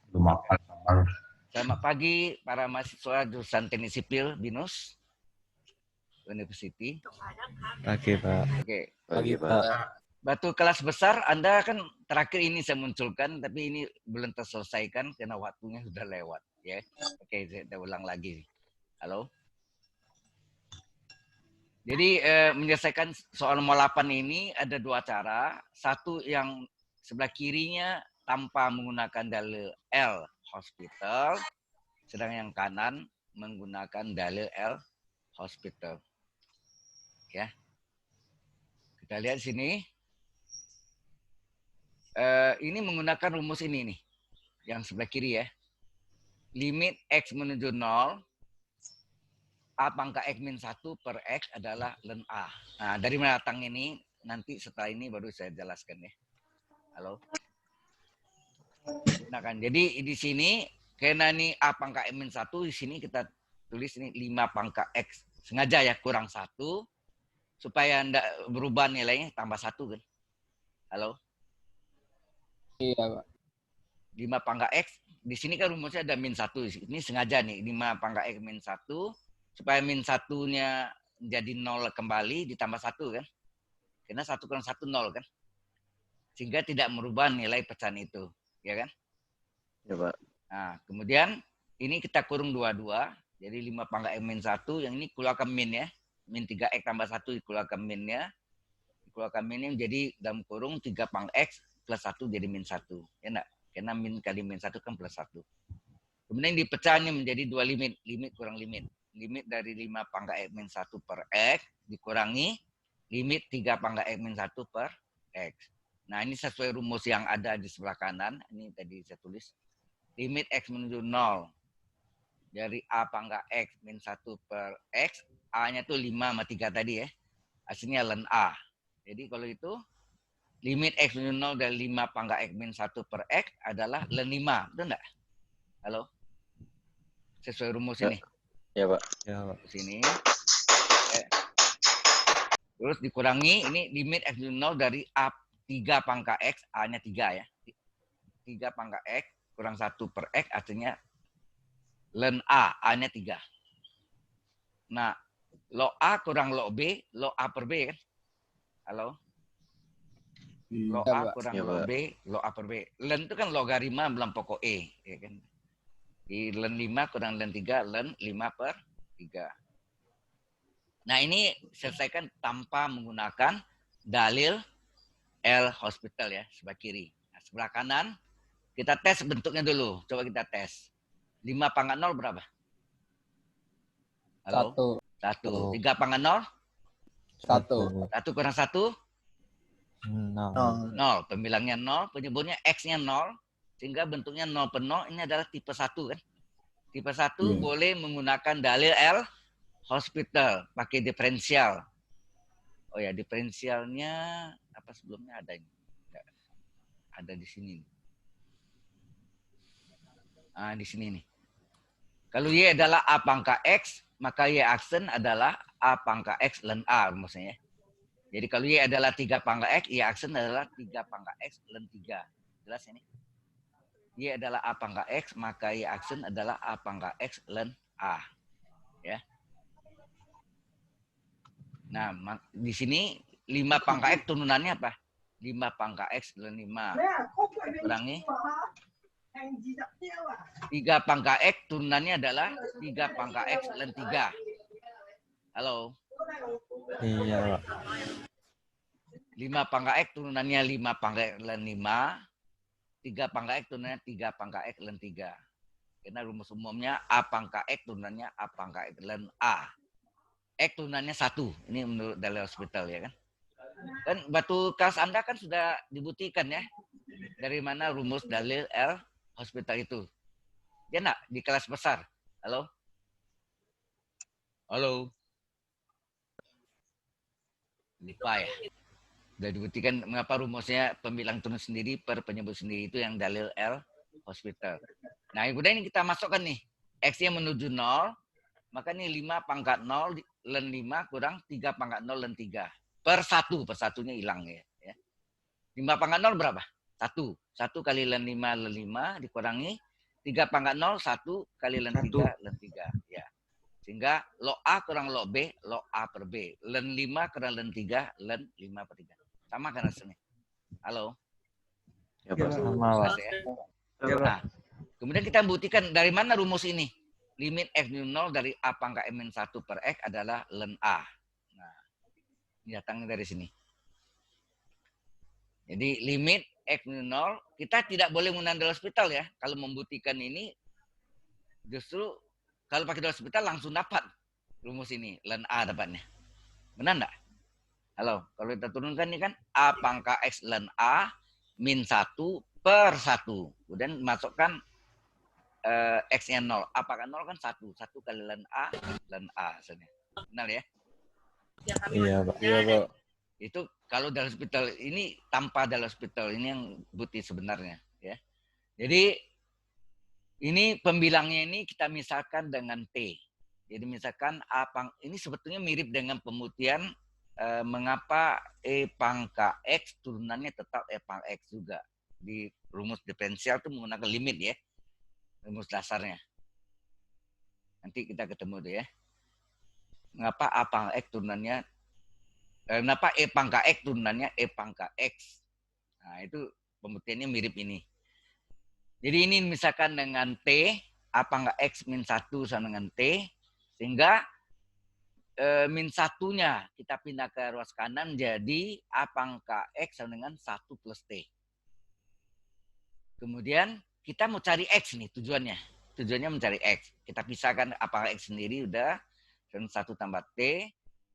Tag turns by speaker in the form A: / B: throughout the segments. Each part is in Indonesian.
A: Selamat pagi para mahasiswa jurusan Teknik Sipil BINUS University.
B: Pagi, Pak.
A: Oke.
B: Pagi, Pak.
A: Batu kelas besar Anda kan terakhir ini saya munculkan, tapi ini belum terselesaikan karena waktunya sudah lewat. Ya, oke, saya ulang lagi. Halo. Jadi menyelesaikan soal nomor 8 ini ada dua cara. Satu yang sebelah kirinya tanpa menggunakan dalil L hospital, sedang yang kanan menggunakan dalil L hospital. Ya, kita lihat sini. Ini menggunakan rumus ini nih, yang sebelah kiri ya. Limit X menuju 0, A pangkat X min 1 per X adalah ln A. Nah, dari mana datang ini? Nanti setelah ini baru saya jelaskan ya. Halo? Nah kan, jadi di sini, karena ini A pangkat X min 1, di sini kita tulis ini 5 pangkat X. Sengaja ya, kurang 1, supaya tidak berubah nilainya, tambah 1 kan. Halo?
B: Iya, Pak.
A: 5 pangkat X, di sini kan rumusnya ada min 1. Ini sengaja nih, 5 pangkat X min 1, supaya min 1-nya jadi 0 kembali, ditambah 1 kan. Karena 1 kurang 1, 0 kan. Sehingga tidak merubah nilai pecahan itu. Ya kan?
B: Ya, Pak.
A: Nah, kemudian ini kita kurung 22. Jadi 5 pangkat X min 1, yang ini keluarkan min ya. Min 3X tambah 1 dikeluarkan minnya. Dikeluarkan minnya menjadi dalam kurung 3 pangkat X plus 1 jadi min 1. Ya enggak? Karena min kali min 1 kan plus 1. Kemudian dipecahnya menjadi dua limit. Limit kurang limit. Limit dari 5 pangkat X min 1 per X dikurangi limit 3 pangkat X min 1 per X. Nah, ini sesuai rumus yang ada di sebelah kanan. Ini tadi saya tulis. Limit X menuju 0 dari A pangkat X min 1 per X. A-nya itu 5 sama 3 tadi ya. Hasilnya ln A. Jadi kalau itu limit X menuju 0 dari 5 pangkat X min 1 per X adalah ln 5. Betul enggak? Halo? Sesuai rumus ini.
B: Ya, Pak. Ya, Pak.
A: Sini. Terus dikurangi ini limit X menuju 0 dari A 3 pangkat X, A-nya 3 ya. 3 pangkat X kurang 1 per X artinya ln A, A-nya 3. Nah, log A kurang log B, log A per B kan? Halo? Log A kurang log B, log A per B. Ln itu kan logaritma dalam pokok E. Ya kan? Di ln 5 kurang ln 3, ln 5 per 3. Nah, ini selesaikan tanpa menggunakan dalil L hospital ya, sebelah kiri. Nah, sebelah kanan, kita tes bentuknya dulu. Coba kita tes. 5 pangkat 0 berapa? Halo? 1. 3 pangkat 0?
B: 1.
A: 1 kurang 1?
B: 0.
A: 0. Pembilangnya 0, penyebutnya X-nya 0. Sehingga bentuknya 0 per 0, ini adalah tipe 1 kan? Tipe 1 boleh menggunakan dalil L hospital, pakai diferensial. Oh ya, diferensialnya apa sebelumnya ada ini? Ada di sini. Nah, di sini nih. Kalau Y adalah A pangkat X, maka Y aksen adalah A pangkat X ln A rumusnya ya. Jadi kalau Y adalah 3 pangkat X, Y aksen adalah 3 pangkat X ln 3. Jelas ini? Y adalah A pangkat X, maka Y aksen adalah A pangkat X ln A. Ya. Nah, di sini 5 pangkat X turunannya apa? 5 pangkat X ln 5. Kurangi 3 pangkat X turunannya adalah 3 pangkat X ln 3. Halo?
B: Iya, Pak.
A: 5 pangkat X turunannya 5 pangkat X ln 5. 3 pangkat X turunannya 3 pangkat X ln 3. Karena rumus umumnya A pangkat X turunannya A pangkat X ln A. X turunannya 1. Ini menurut dalil hospital ya kan. Kan batu kelas Anda kan sudah dibuktikan ya. Dari mana rumus dalil L hospital itu. Ya nak di kelas besar. Halo? Halo? Lupa ya. Sudah dibuktikan mengapa rumusnya pembilang turun sendiri per penyebut sendiri itu yang dalil L hospital. Nah, kemudian ini kita masukkan nih. X-nya menuju 0. Maka ini 5 pangkat 0 ln 5 kurang 3 pangkat 0 ln 3. Per 1. Per 1-nya hilang ya. 5 pangkat 0 berapa? 1. 1 kali ln 5 ln 5 dikurangi 3 pangkat 0, 1 kali len 3, len 3. Ya. Sehingga log A kurang log B, log A per B. Len 5 kurang len 3, len 5 per 3. Sama kan hasilnya? Halo?
B: Ya, Pak. Sama, Pak.
A: Ya? Nah, kemudian kita buktikan dari mana rumus ini. Limit X min 0 dari A pangkat min 1 per X adalah len A. Nah, ini datangnya dari sini. Jadi limit X min 0, kita tidak boleh menggunakan Del Hospital ya. Kalau membuktikan ini, justru kalau pakai Del Hospital langsung dapat rumus ini. Len A dapatnya. Benar enggak? Halo, kalau kita turunkan ini kan A pangkat X len A min 1 per 1. Kemudian masukkan X-nya 0. A pangkat 0 kan 1. 1 kali len A hasilnya. Benar ya?
B: Iya, Pak. Iya, Pak.
A: Itu kalau dalam hospital ini, tanpa dalam hospital ini yang bukti sebenarnya. Ya. Jadi ini pembilangnya ini kita misalkan dengan T. Jadi misalkan ini sebetulnya mirip dengan pembuktian mengapa E pangkat X turunannya tetap E pangkat X juga. Di rumus diferensial itu menggunakan limit ya. Rumus dasarnya. Nanti kita ketemu deh ya. Mengapa A pangkat X turunannya, kenapa E pangkat X turunannya E pangkat X. Nah itu pembuktiannya mirip ini. Jadi ini misalkan dengan T, A pangkat X min 1 sama dengan T, sehingga min 1-nya kita pindah ke ruas kanan jadi A pangkat X sama dengan 1 plus T. Kemudian kita mau cari X nih tujuannya. Tujuannya mencari X. Kita pisahkan A pangkat X sendiri udah. Dan 1 tambah T.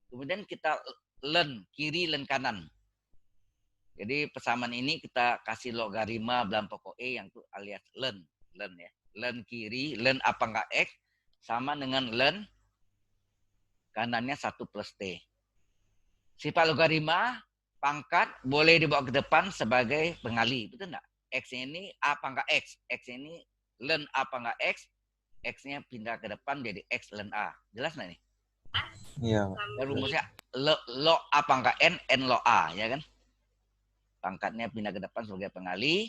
A: Kemudian kita len kiri, len kanan. Jadi persamaan ini kita kasih logaritma dalam pokok E yang itu alias len ya. Len kiri, len A pangkat X sama dengan len kanannya 1 plus T. Sifat logaritma, pangkat boleh dibawa ke depan sebagai pengali. Betul enggak? X ini A pangkat X. X ini len A pangkat X. X-nya pindah ke depan jadi X len A. Jelas nggak nih?
B: Iya.
A: Dan rumusnya log A pangkat N log A. Ya kan? Pangkatnya pindah ke depan sebagai pengali.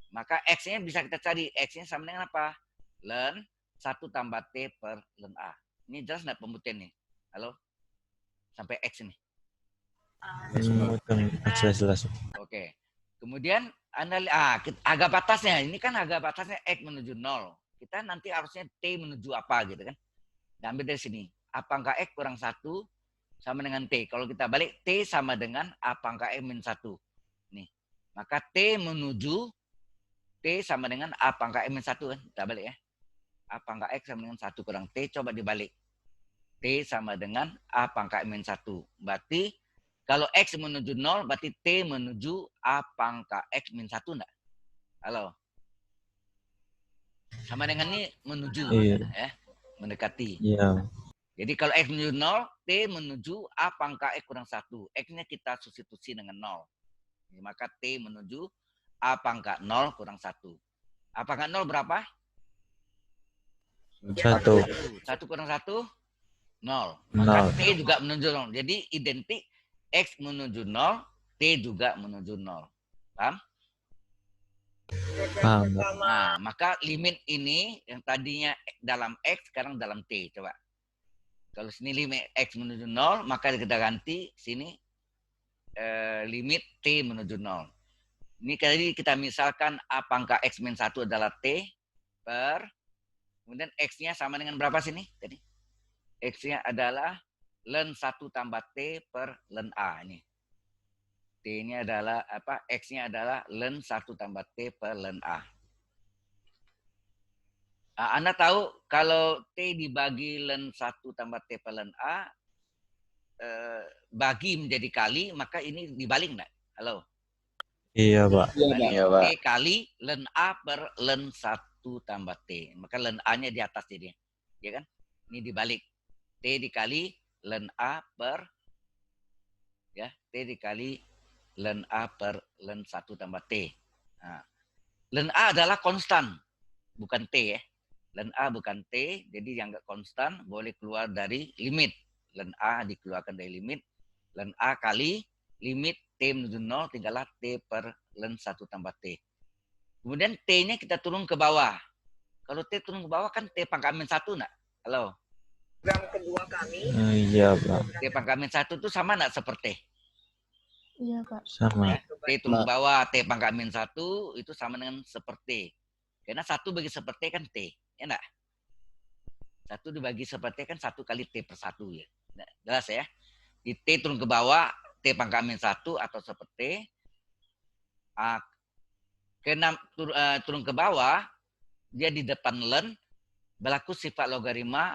A: Maka X-nya bisa kita cari. X-nya sama dengan apa? Len 1 tambah T per len A. Ini jelas nggak pembuktian nih? Halo? Sampai X ini.
B: Jelas.
A: Oke. Kemudian agak batasnya. Ini kan agak batasnya X menuju 0. Kita nanti harusnya T menuju apa gitu kan. Ambil dari sini. A pangkat X kurang 1 sama dengan T. Kalau kita balik, T sama dengan A pangkat X min 1. Nih. Maka T sama dengan A pangkat X min 1 kan. Kita balik ya. A pangkat X sama dengan 1 kurang T. Coba dibalik. T sama dengan A pangkat min 1. Berarti kalau X menuju 0, berarti T menuju A pangkat X min 1 enggak? Halo? Sama dengan ini menuju.
B: Iya.
A: Ya, mendekati.
B: Iya.
A: Jadi kalau X menuju 0, T menuju A pangkat X kurang 1. X-nya kita substitusi dengan 0. Maka T menuju A pangkat 0 kurang 1. A pangkat 0 berapa?
B: 1.
A: 1 kurang 1? 0. Maka T juga menuju 0. Jadi identik X menuju 0, T juga menuju 0. Paham?
B: Paham.
A: Nah, maka limit ini yang tadinya dalam X, sekarang dalam T. Coba. Kalau sini limit X menuju 0, maka kita ganti sini limit T menuju 0. Ini kali kita misalkan A pangkat X min 1 adalah T per, kemudian X-nya sama dengan berapa sini? Tadi X-nya adalah len 1 tambah T per len A. Ini. T-nya adalah apa? X-nya adalah len 1 tambah T per len A. Nah, Anda tahu kalau T dibagi len 1 tambah T per len A, bagi menjadi kali, maka ini dibalik enggak? Halo?
B: Iya, Pak.
A: Iya, Pak. T kali len A per len 1 tambah T. Maka len A-nya di atas jadi. Ya kan? Ini dibalik. T dikali len A per ya, T dikali len A per len 1 tambah T. Nah, len A adalah konstan, bukan T ya. Len A bukan T, jadi yang enggak konstan boleh keluar dari limit. Len A dikeluarkan dari limit. Len A kali limit T menuju 0 tinggallah T per len 1 tambah T. Kemudian T-nya kita turun ke bawah. Kalau T turun ke bawah kan T pangkat min 1 nak? Halo.
C: Program kedua kami.
B: Iya, Pak.
A: T pangkat min 1 itu sama nak seperti?
D: Iya, Pak.
B: Sama.
A: Ya, T turun ke bawah, T pangkat min 1 itu sama dengan seperti. Karena 1 bagi seperti kan T. Ya enggak? 1 dibagi seperti kan 1 kali T per 1 ya. Nah, jelas ya? Di T turun ke bawah, T pangkat min 1 atau seperti. Turun ke bawah, dia di depan len, berlaku sifat logarima,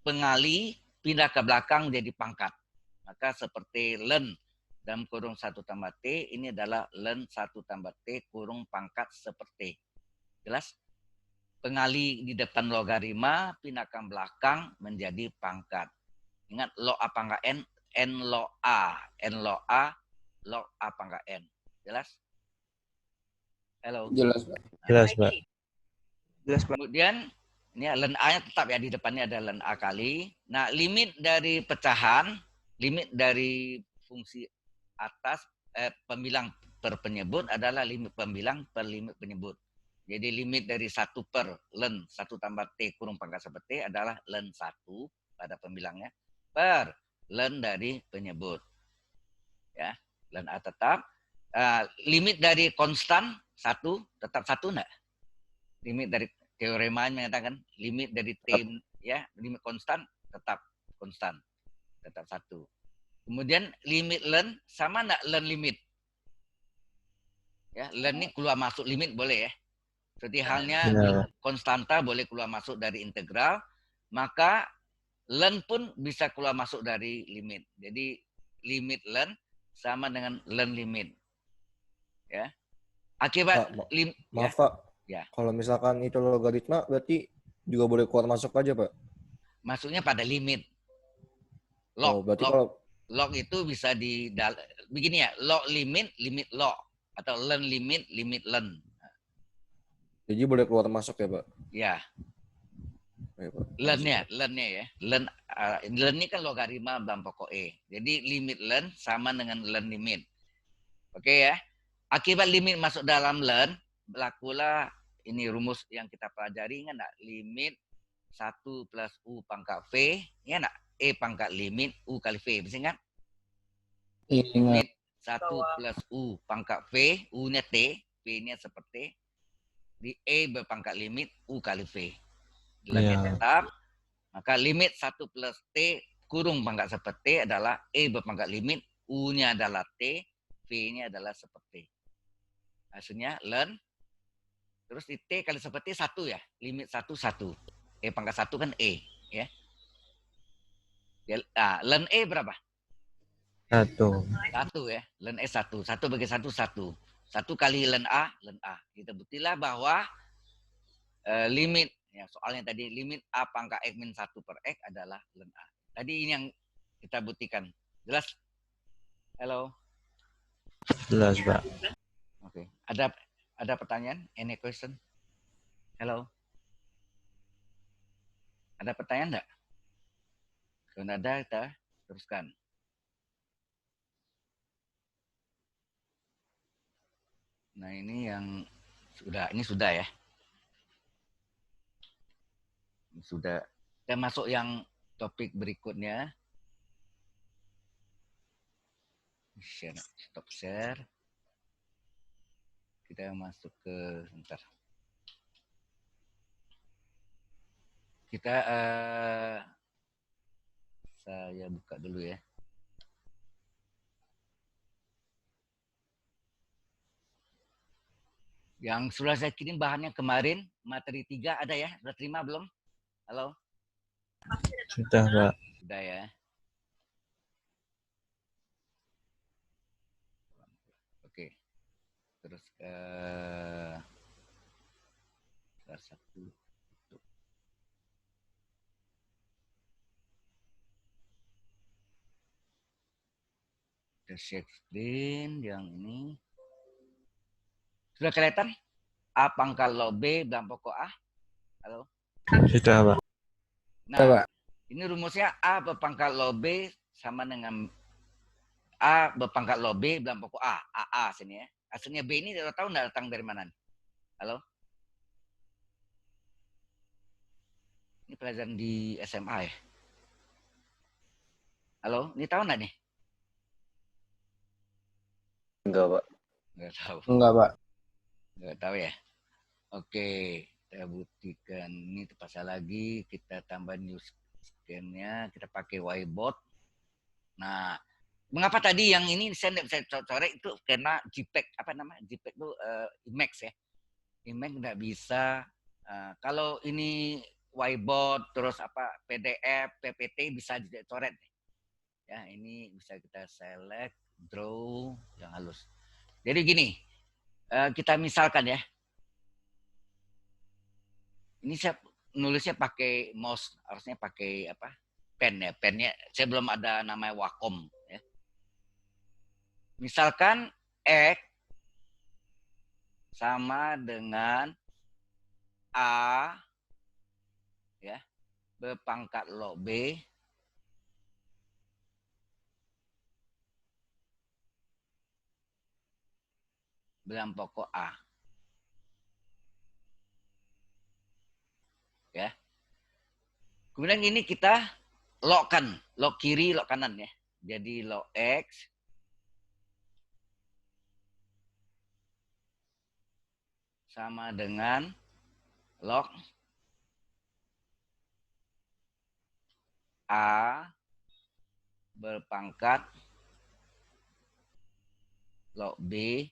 A: pengali, pindah ke belakang jadi pangkat. Maka seperti len dalam kurung 1 tambah T, ini adalah len 1 tambah T kurung pangkat seperti. Jelas? Pengali di depan logarima, pindahkan belakang menjadi pangkat. Ingat, log A pangkat N, N log A. N log A, log A pangkat N. Jelas? Halo?
E: Jelas, Pak.
B: Jelas, Pak.
E: Jelas, Pak.
A: Kemudian, ini len A-nya tetap ya, di depannya ada len A kali. Nah, limit dari pecahan, limit dari fungsi atas, pembilang per penyebut adalah limit pembilang per limit penyebut. Jadi limit dari 1 per len 1 tambah T kurung pangkat seperti adalah len 1 pada pembilangnya per len dari penyebut. Ya, len A tetap. Limit dari konstan 1 tetap 1 enggak? Limit dari teorema mengatakan limit dari T ya, limit konstan tetap konstan. Tetap 1. Kemudian limit len sama enggak len limit? Ya, len ini keluar masuk limit boleh ya. Seperti halnya konstanta boleh keluar masuk dari integral, maka len pun bisa keluar masuk dari limit. Jadi limit len sama dengan len limit. Ya. Akibat
E: maaf, Pak.
A: Ya.
E: Kalau misalkan itu logaritma berarti juga boleh keluar masuk aja, Pak.
A: Masuknya pada limit. Log,
E: berarti
A: log,
E: kalau
A: log itu bisa begini ya, log limit, limit log atau len limit, limit len.
E: jadi boleh keluar masuk ya, Pak?
A: Ya.
E: Ya, Pak.
A: Lennya ya. Len ini kan logaritma dalam pokok E. Jadi limit len sama dengan len limit. Oke ya. Akibat limit masuk dalam len, berlakulah ini rumus yang kita pelajari, ingat enggak? Limit 1 plus U pangkat V, ya enggak? E pangkat limit U kali V, bisa ingat?
E: Ingat.
A: Limit 1 plus U pangkat V, U-nya T, V-nya seperti di E berpangkat limit U kali V. Lemnya tetap, maka limit 1 plus T kurung pangkat seperti adalah E berpangkat limit, U-nya adalah T, V-nya adalah seperti. Hasilnya len, terus di T kali seperti 1 ya, limit 1, 1. E pangkat 1 kan E. Ya. Nah, len E berapa?
B: 1.
A: 1 ya, len E 1. 1 bagi 1, 1. 1 kali len A. Kita buktilah bahwa limit, ya, soalnya tadi limit A pangkat X min 1 per X adalah len A. Tadi ini yang kita buktikan. Jelas? Halo?
B: Jelas, Pak.
A: Oke. Ada pertanyaan? Any question? Halo? Ada pertanyaan enggak? Kalau ada, kita teruskan. Nah, ini yang sudah ya. Sudah. Kita masuk yang topik berikutnya. Stop share. Kita masuk ke sebentar. Kita saya buka dulu ya. Yang sudah saya kirim bahannya kemarin, materi 3 ada ya? Sudah terima belum? Halo?
B: Sudah, Pak.
A: Sudah ya. Oke. Terus salah satu. Kita share screen yang ini. Sudah kelihatan? A pangkat log B dalam pokok A. Halo?
B: Sudah, Pak.
A: Nah, Pak. Ini rumusnya A berpangkat log B sama dengan A berpangkat log B dalam pokok A. AA sini ya. Hasilnya B ini tahu nggak datang dari mana? Halo? pelajaran di SMA ya? Halo, ini tahu nggak nih?
E: Enggak, Pak.
A: Nggak tahu.
E: Enggak, Pak.
A: Nggak tahu ya? Oke, kita buktikan. Ini terpaksa lagi. Kita tambah new scan-nya. Kita pakai whiteboard. Nah, mengapa tadi yang ini saya tidak bisa coret itu karena JPEG, apa namanya? JPEG itu IMAX ya. IMAX nggak bisa. Kalau ini whiteboard, terus apa PDF, PPT bisa dicoret. Ya, ini bisa kita select, draw, yang halus. Jadi gini, kita misalkan ya, ini saya nulisnya pakai mouse, harusnya pakai apa? Pen ya, pennya saya belum ada namanya Wacom ya. Misalkan X sama dengan A ya, berpangkat log B bilang pokok A. Ya. Kemudian ini kita logkan, log kiri, log kanan ya. Jadi log X sama dengan log A berpangkat log B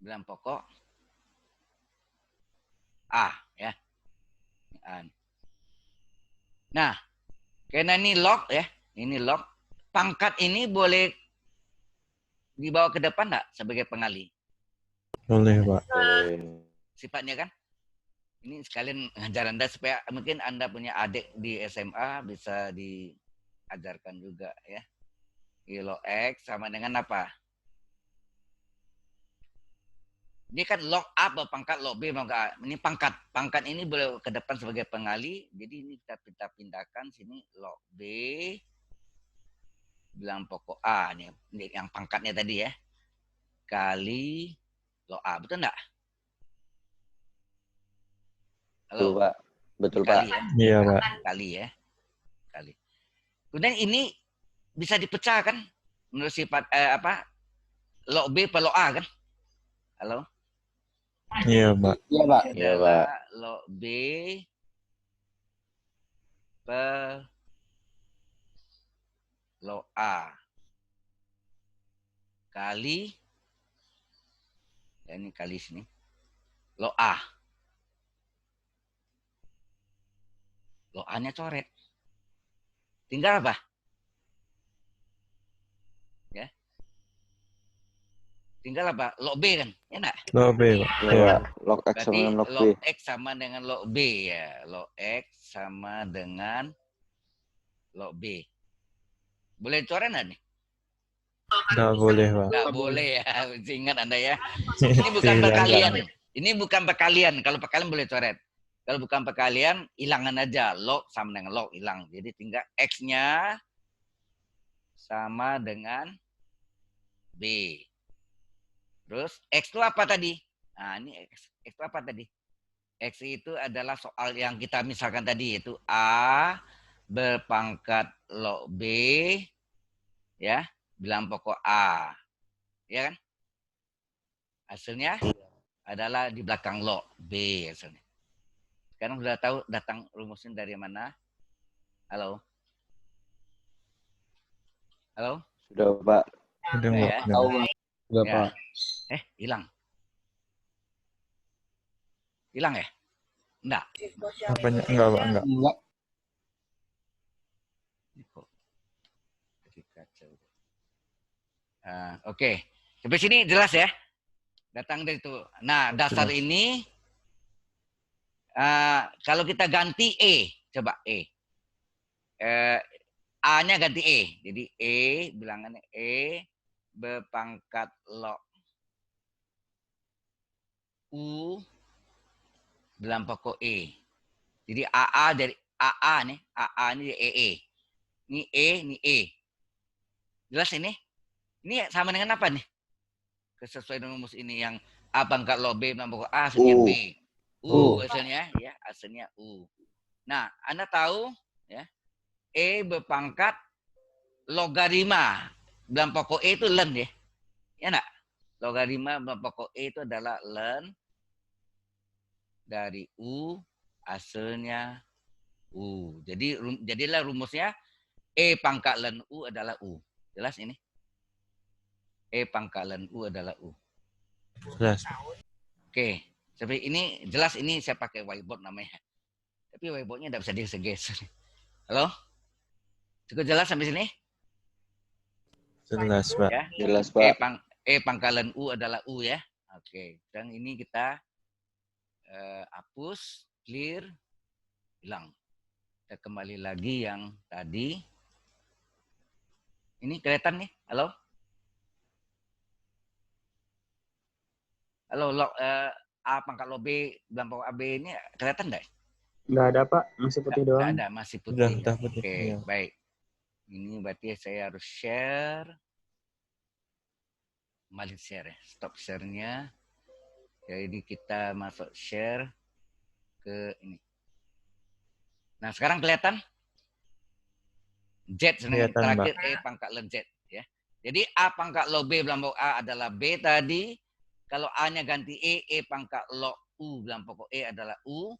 A: bilang pokok A ya. Nah, karena ini log ya, ini log, pangkat ini boleh dibawa ke depan enggak sebagai pengali?
B: Boleh, Pak.
A: Sifatnya kan? Ini sekalian ngajar Anda supaya mungkin Anda punya adik di SMA bisa diajarkan juga ya. Log X sama dengan apa? Ini kan log A berpangkat log B berpangkat A. Ini pangkat. Pangkat ini boleh ke depan sebagai pengali. Jadi ini kita pindahkan sini log B bilang pokok A nih, yang pangkatnya tadi ya. Kali log A. Betul enggak? Halo.
E: Betul, Pak. Betul,
A: Kali
E: Pak.
A: ya.
B: Iya, Pak.
A: Kali ya. Kali. Kemudian ini bisa dipecah kan? Menurut sifat apa? Log B per log A kan? Halo?
B: Iya, Pak.
E: Iya, Pak. Iya, Pak.
A: Log B per log A kali, ya ini kali sini, log A. Log A-nya coret. Tinggal apa? Ya. Tinggal apa? Log B kan? Ya enggak?
B: Log B, Pak.
E: Iya,
B: Iya.
E: Pak. Log X sama
A: Berarti
E: dengan log B.
A: log X sama dengan log B ya. Log X sama dengan log B. Boleh coret nggak nih?
B: Nggak boleh, Pak.
A: Nggak boleh ya. Ingat Anda ya. Ini bukan
B: Tidak,
A: perkalian.
B: nggak.
A: Ini bukan perkalian. Kalau perkalian boleh coret. Kalau bukan perkalian, hilangan aja. Log sama dengan log, hilang. Jadi tinggal X-nya sama dengan B. Terus X itu apa tadi? Nah, ini X itu apa tadi? X itu adalah soal yang kita misalkan tadi, yaitu A berpangkat log B, ya, bilang pokok A. Ya kan? Hasilnya adalah di belakang log B hasilnya. Sekarang sudah tahu datang rumusnya dari mana? Halo? Halo?
E: Sudah, Pak.
B: Udah,
A: Udah
B: Pak.
A: ya?
E: Tahu, Pak. Sudah,
A: Ya.
E: Pak.
A: Hilang. Hilang ya? Enggak.
B: Apanya? Enggak, Pak. Enggak.
E: Enggak.
A: Ini kok jadi kacau. Oke. Sampai sini jelas ya? Datang dari itu. Nah, dasar
B: Jelas.
A: ini kalau kita ganti E, coba E. A-nya ganti E. Jadi E, bilangannya E berpangkat log U dalam pokok E. Jadi AA dari AA nih, AA ini EE. Ini E, ini E. Jelas ini? Ini sama dengan apa nih? Sesuai dengan rumus ini yang A pangkat log B dalam pokok A hasilnya
E: U.
A: B. U hasilnya ya, hasilnya U. Nah, Anda tahu ya, E berpangkat logaritma dalam pokok E itu len ya. Ya enggak? Logaritma dalam pokok E itu adalah len dari U hasilnya U. Jadi jadilah rumusnya E pangkat len U adalah U. Jelas ini? E pangkat len U adalah U.
B: Jelas.
A: Oke. Seperti ini jelas, ini saya pakai whiteboard namanya. Tapi whiteboardnya tidak bisa digeser. Halo? Cukup jelas sampai sini?
B: Jelas, Pak.
A: Ya.
E: Jelas, Pak.
A: E pangkalan U adalah U ya. Oke. Dan ini kita hapus, clear, hilang. Kita kembali lagi yang tadi. Ini kelihatan nih? Halo? Halo, A pangkat lo B dalam pokok AB ini kelihatan enggak?
F: Nggak ada, Pak. Masih putih doang.
A: Nggak ada, masih putih.
B: Udah putih.
A: Oke,
B: Iya.
A: baik. Ini berarti saya harus share. Kembali share ya. Stop share-nya. Jadi kita masuk share ke ini. Nah, sekarang kelihatan? Z sebenarnya
B: Kelihatan,
A: terakhir E pangkat len Z ya. Jadi A pangkat lo B dalam pokok A adalah B tadi. Kalau A-nya ganti E pangkat log U dalam pokok E adalah U.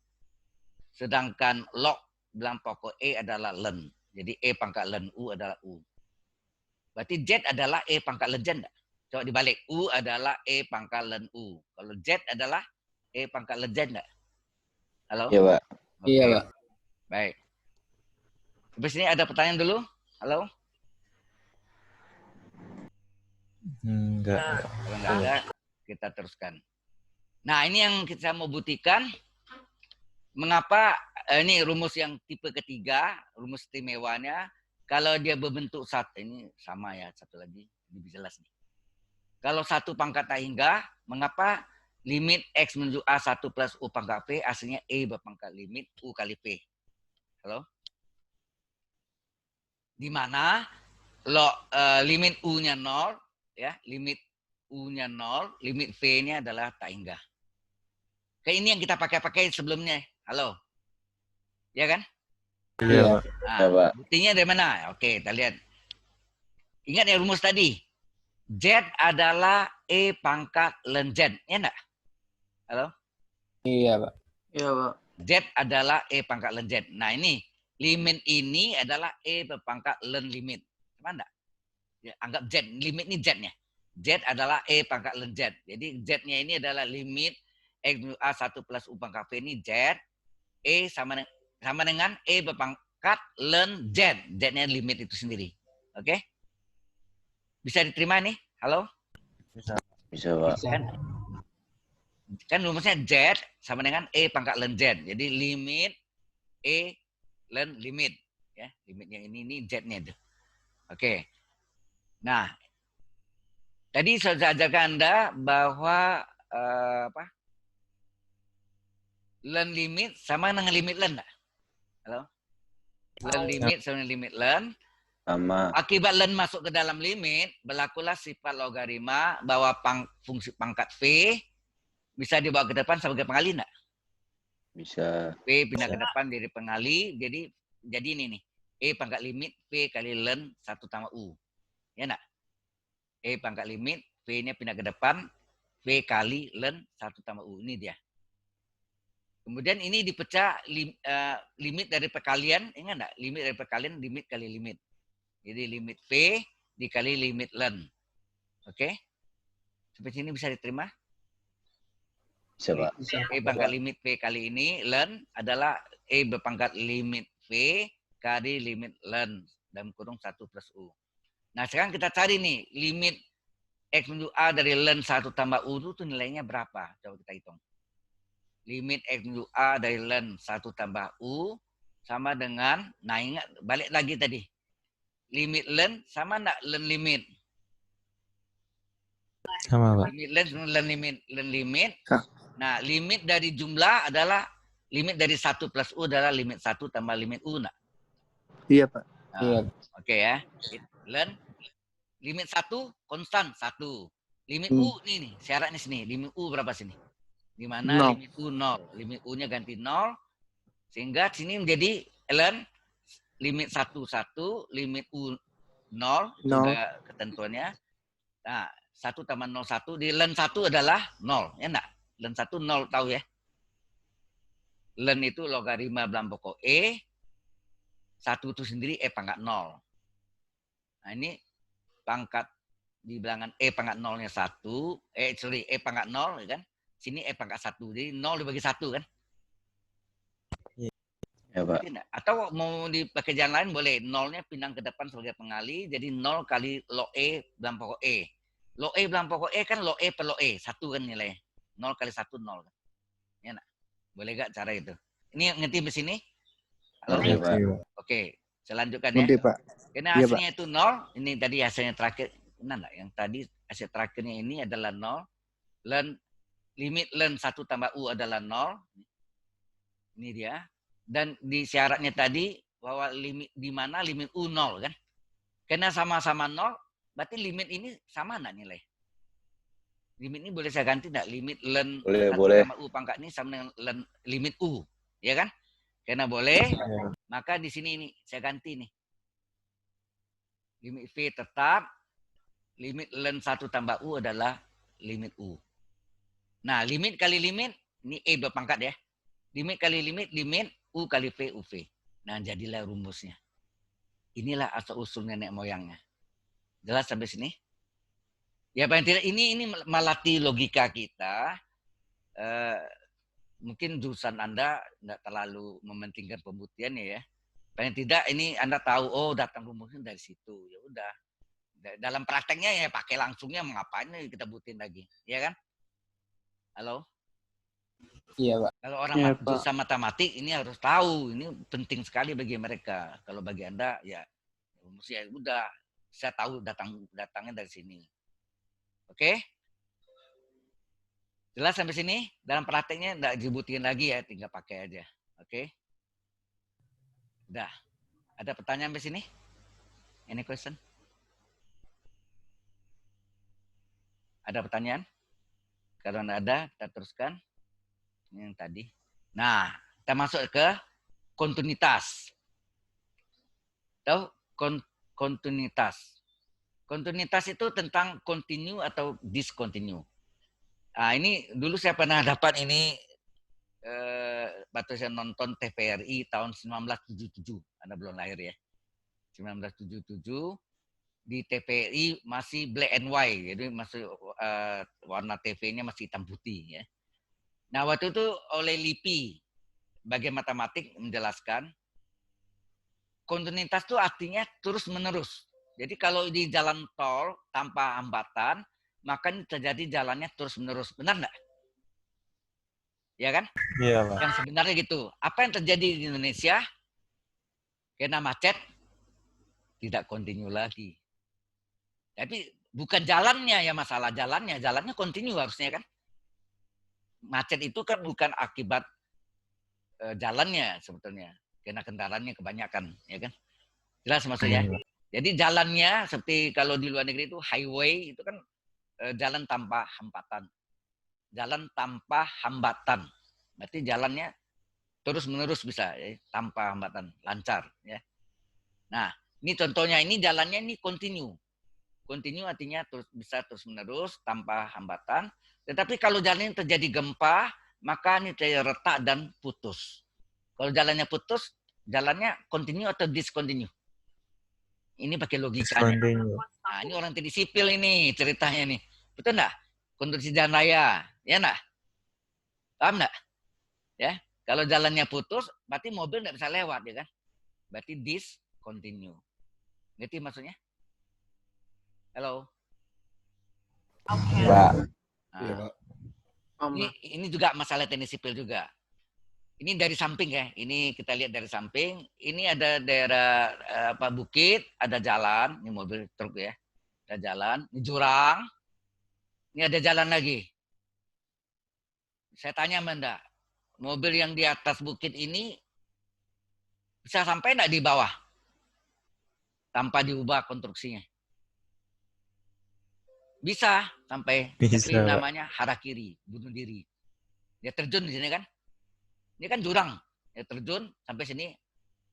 A: Sedangkan log dalam pokok E adalah len. Jadi E pangkat len U adalah U. Berarti Z adalah E pangkat len Z enggak? Coba dibalik. U adalah E pangkat len U. Kalau Z adalah E pangkat len Z enggak? Halo?
E: Iya, Pak.
A: Oke.
F: Iya, Pak.
A: Baik. Habis ini ada pertanyaan dulu? Halo?
B: Enggak.
A: Kalau enggak ada, kita teruskan. Nah, ini yang kita mau buktikan. Mengapa ini rumus yang tipe ketiga, rumus istimewanya, kalau dia berbentuk satu, ini sama ya, satu lagi, lebih jelas nih. Kalau satu pangkat tak hingga, mengapa limit X menuju A1 plus U pangkat P, hasilnya E berpangkat limit U kali P. Halo? Di mana limit U-nya 0, ya, limit U-nya 0, limit V-nya adalah tak hingga. Kayak ini yang kita pakai sebelumnya. Halo? Ya kan?
B: Iya, Pak.
A: Nah,
E: Ya, Pak.
A: buktinya dari mana? Oke, kita lihat. Ingat ya rumus tadi. Z adalah E pangkat len Z. Ya enggak? Halo?
F: Iya, Pak. Iya, Pak.
A: Z adalah E pangkat len Z. Nah, ini. Limit ini adalah E berpangkat len limit. Sama enggak? Ya, anggap Z. Limit ini Z-nya. Z adalah E pangkat len Z. Jadi Z-nya ini adalah limit X menuju A1 plus U pangkat P ini Z. E sama dengan E berpangkat len Z. Z-nya limit itu sendiri. Oke? Bisa diterima nih? Halo?
B: Bisa.
E: Bisa, Pak.
A: Kan rumusnya Z sama dengan E pangkat len Z. Jadi limit E len limit. Ya, limitnya ini Z-nya itu. Oke. Nah, tadi saya ajarkan Anda bahwa len limit sama dengan limit len enggak? Halo? Len limit sama dengan limit len.
E: Sama.
A: Akibat len masuk ke dalam limit, berlakulah sifat logaritma bahwa fungsi pangkat V bisa dibawa ke depan sebagai pengali enggak?
E: Bisa.
A: V pindah ke depan dari pengali, jadi ini nih. E pangkat limit V kali len 1 tambah U. Ya enggak? E pangkat limit, V-nya pindah ke depan, V kali len 1 tambah U. Ini dia. Kemudian ini dipecah limit dari perkalian, ingat enggak? Limit dari perkalian, limit kali limit. Jadi limit V dikali limit len. Oke? Seperti ini bisa diterima?
E: Bisa, Pak.
A: E pangkat limit V kali ini, len adalah E berpangkat limit V kali limit len, dalam kurung 1 plus U. Nah, sekarang kita cari nih, limit X menuju A dari len 1 tambah U itu nilainya berapa? Coba kita hitung. Limit X menuju A dari len 1 tambah U sama dengan, nah ingat, balik lagi tadi. Limit len sama enggak len limit?
B: Sama, Pak.
A: Limit len sama len limit. Len limit.
F: Hah.
A: Nah, limit dari jumlah adalah, limit dari 1 plus U adalah limit 1 tambah limit U enggak?
F: Iya, Pak.
A: Nah,
F: Iya.
A: Oke ya. Len limit 1 konstan 1. Limit U nih syaratnya sini. Limit U berapa sini? Di mana
F: 0.
A: limit U 0. Limit U-nya ganti 0 Sehingga sini menjadi ln limit 1, 1, limit U 0, itu udah ketentuannya. Nah, 1 tambah 0, 1. Di ln 1 adalah 0. Ya enggak? Ln 1, 0 tahu ya. Ln itu logaritma dalam pokok E. 1 itu sendiri E pangkat 0. Nah, ini pangkat di bilangan E pangkat 0-nya 1. E pangkat 0, ya kan? Sini E pangkat 1. Jadi 0 dibagi 1 kan?
B: Ya, Pak.
A: Atau mau dipakai jalan lain boleh. 0-nya pindah ke depan sebagai pengali. Jadi 0 kali log E dalam pokok E. Log E dalam pokok E kan log E per log E. 1 kan nilai. 0 kali 1, 0. Ya, nah. Boleh gak cara itu? Ini ngerti di sini? Halo?
B: Oke, Pak.
A: Oke. Saya lanjutkan ya.
F: Nanti, Pak.
A: Karena
F: Iya,
A: hasilnya itu 0. Ini tadi hasilnya terakhir. Benar enggak? Yang tadi hasil terakhirnya ini adalah 0. Limit ln 1 tambah U adalah 0. Ini dia. Dan di syaratnya tadi bahwa limit di mana limit U 0 kan? Karena sama-sama 0, berarti limit ini sama enggak nilai? Limit ini boleh saya ganti enggak? Limit ln 1 tambah U pangkat ini sama dengan limit U, ya kan? Karena boleh, maka di sini ini saya ganti nih. Limit V tetap, limit ln 1 tambah U adalah limit U. Nah, limit kali limit, ini E berpangkat ya. Limit kali limit, limit U kali V, UV. Nah, jadilah rumusnya. Inilah asal-usul nenek moyangnya. Jelas sampai sini? Ya, paling tidak ini melatih logika kita. Mungkin jurusan Anda nggak terlalu mementingkan pembuktiannya ya. Paling tidak ini Anda tahu, oh datang rumusnya dari situ. Ya udah. Dalam prakteknya ya pakai langsungnya, mengapain kita buktiin lagi. Ya kan? Halo?
F: Iya, Pak.
A: Kalau orang jurusan matematik ini harus tahu, ini penting sekali bagi mereka. Kalau bagi Anda ya rumusnya udah, saya tahu datangnya dari sini. Oke? Jelas sampai sini? Dalam prakteknya enggak dibuktiin lagi ya, tinggal pakai aja. Oke? Udah. Ada pertanyaan sampai sini? Any question? Ada pertanyaan? Kalau enggak ada, kita teruskan. Ini yang tadi. Nah, kita masuk ke kontinuitas. Tahu kontinuitas? Kontinuitas itu tentang continue atau discontinue. Nah, ini dulu saya pernah dapat ini waktu saya nonton TVRI tahun 1977. Anda belum lahir ya. 1977 di TVRI masih black and white, jadi masih warna TV-nya masih hitam putih ya. Nah, waktu itu oleh LIPI bagian matematik menjelaskan kontinuitas itu artinya terus-menerus. Jadi kalau di jalan tol tanpa hambatan, maka ini terjadi jalannya terus-menerus. Benar enggak? Ya kan?
B: Iya, Pak.
A: Yang sebenarnya gitu. Apa yang terjadi di Indonesia? Karena macet, tidak kontinu lagi. Tapi bukan jalannya ya masalah. Jalannya kontinu harusnya kan. Macet itu kan bukan akibat jalannya sebetulnya. Karena kendaraannya kebanyakan. Ya kan? Jelas maksudnya? Jadi jalannya seperti kalau di luar negeri itu highway itu kan jalan tanpa hambatan. Jalan tanpa hambatan. Berarti jalannya terus-menerus bisa ya, tanpa hambatan, lancar ya. Nah, ini contohnya ini jalannya ini continue. Continue artinya bisa terus-menerus tanpa hambatan. Tetapi kalau jalannya terjadi gempa, maka ini terjadi retak dan putus. Kalau jalannya putus, jalannya continue atau discontinue? Ini pakai logikanya. Nah, ini orang teknik sipil ini ceritanya nih. Betul enggak? Konstruksi jalan raya, ya enggak? Paham enggak? Ya, kalau jalannya putus, berarti mobil enggak bisa lewat, ya kan? Berarti discontinue. Ngerti maksudnya? Halo?
C: Oke.
B: Pak.
A: Nah, ini juga masalah teknik sipil juga. Ini dari samping ya. Ini kita lihat dari samping. Ini ada daerah bukit, ada jalan. Ini mobil truk ya. Ada jalan. Ini jurang. Ini ada jalan lagi. Saya tanya Mbak, mobil yang di atas bukit ini bisa sampai enggak di bawah? Tanpa diubah konstruksinya. Bisa sampai.
B: Bisa,
A: Tapi namanya harakiri, bunuh diri. Dia terjun di sini kan. Ini kan jurang. Ya, terjun sampai sini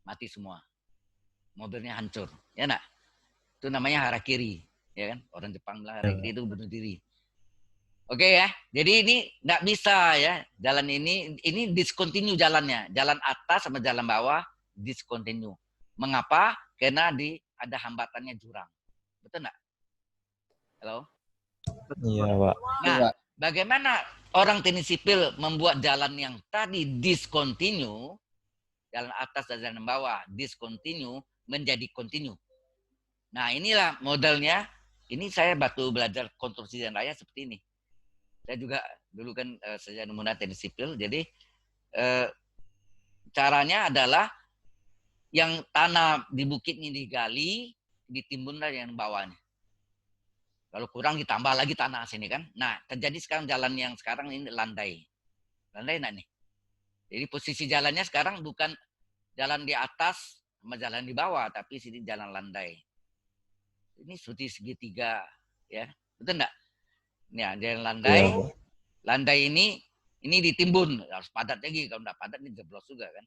A: mati semua. Mobilnya hancur. Ya nak? Itu namanya harakiri. Ya kan? Orang Jepang bilang harakiri itu bunuh diri. Oke ya. Jadi ini nggak bisa ya. Jalan ini discontinue jalannya. Jalan atas sama jalan bawah discontinue. Mengapa? Karena ada hambatannya jurang. Betul nggak? Halo?
B: Iya, Pak.
A: Nah,
F: Iya, Pak.
A: bagaimana orang teknik sipil membuat jalan yang tadi discontinue, jalan atas dan jalan bawah discontinue menjadi continue. Nah, inilah modelnya. Ini saya batu belajar konstruksi jalan raya seperti ini. Saya juga dulu kan saya numuna teknik sipil, jadi caranya adalah yang tanah di bukit ini digali, ditimbunlah yang bawahnya. Kalau kurang ditambah lagi tanah sini kan. Nah, terjadi sekarang jalan yang sekarang ini landai. Landai enggak nih? Jadi posisi jalannya sekarang bukan jalan di atas sama jalan di bawah, tapi sini jalan landai. Ini seperti segitiga ya. Betul enggak? Nah, jalan landai.
B: Iya, Pak.
A: Landai ini ditimbun, harus padat lagi. Kalau enggak padat ini jeblos juga kan.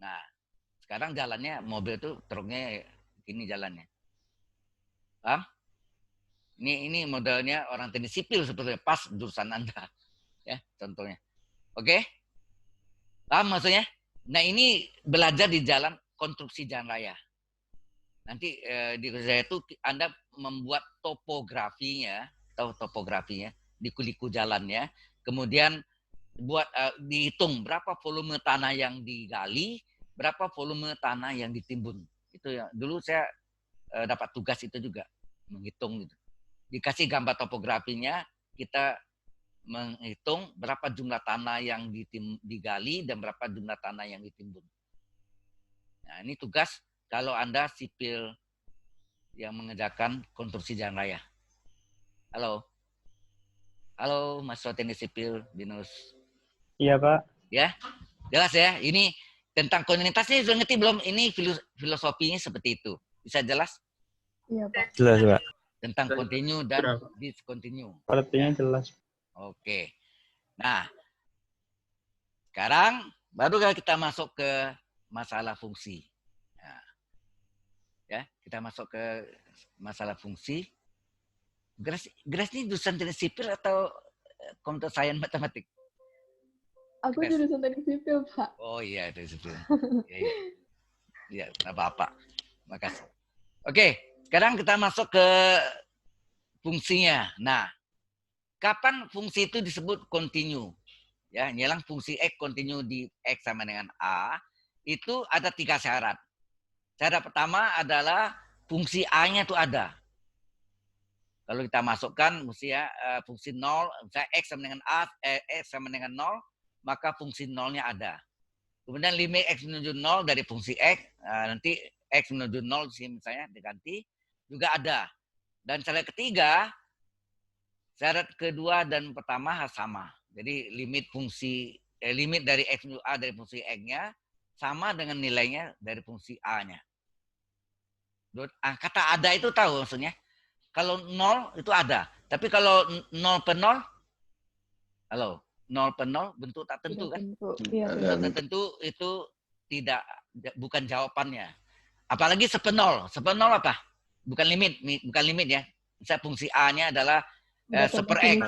A: Nah, sekarang jalannya mobil tuh truknya gini jalannya. Paham? Ini modelnya orang teknik sipil sebetulnya pas jurusan Anda. Ya, contohnya. Oke? Paham maksudnya? Nah, ini belajar di jalan konstruksi jalan raya. Nanti di saya itu Anda membuat topografinya, tahu topografinya, di kuliku jalannya, kemudian buat dihitung berapa volume tanah yang digali, berapa volume tanah yang ditimbun. Itu ya. Dulu saya dapat tugas itu juga, menghitung gitu. Dikasih gambar topografinya, kita menghitung berapa jumlah tanah yang digali dan berapa jumlah tanah yang ditimbun. Nah, ini tugas kalau Anda sipil yang mengerjakan konstruksi jalan raya. Halo? Halo, mahasiswa teknik sipil, Binus.
G: Iya, Pak.
A: Ya, jelas ya. Ini tentang kontinuitasnya sudah ngerti belum? Ini filosofinya seperti itu. Bisa jelas?
D: Iya, Pak.
B: Jelas, Pak.
A: Tentang continue dan
G: Sudah, Pak.
A: discontinue.
G: Artinya jelas.
A: Oke. Nah, sekarang baru kita masuk ke masalah fungsi. Nah, ya, kita masuk ke masalah fungsi. Grace ini jurusan teknik sipil atau computer science matematik?
D: Aku
A: Grace.
D: jurusan teknik sipil, Pak.
A: Oh iya, teknik sipil. Iya, nggak apa-apa. Makasih. Oke, sekarang kita masuk ke fungsinya. Nah, kapan fungsi itu disebut continue? Ya, nyelang fungsi X continue di X sama dengan A, itu ada 3 syarat. Syarat pertama adalah fungsi A-nya itu ada. Kalau kita masukkan mesti ya fungsi 0, misalnya X sama dengan A, X sama dengan 0, maka fungsi 0-nya ada. Kemudian limit X menuju 0 dari fungsi X, nanti X menuju 0 misalnya diganti, juga ada. Dan syarat ketiga, syarat kedua dan pertama harus sama. Jadi limit fungsi limit dari X menuju A dari fungsi X-nya sama dengan nilainya dari fungsi A-nya. Kata ada itu tahu maksudnya? Kalau 0 itu ada. Tapi kalau 0 per 0, halo, 0 per 0 bentuk tak tentu kan?
D: Iya,
A: Bentuk tak tentu itu bukan jawabannya. Apalagi sepenol. Sepenol apa? Bukan limit ya. Misalnya fungsi A-nya adalah seper X.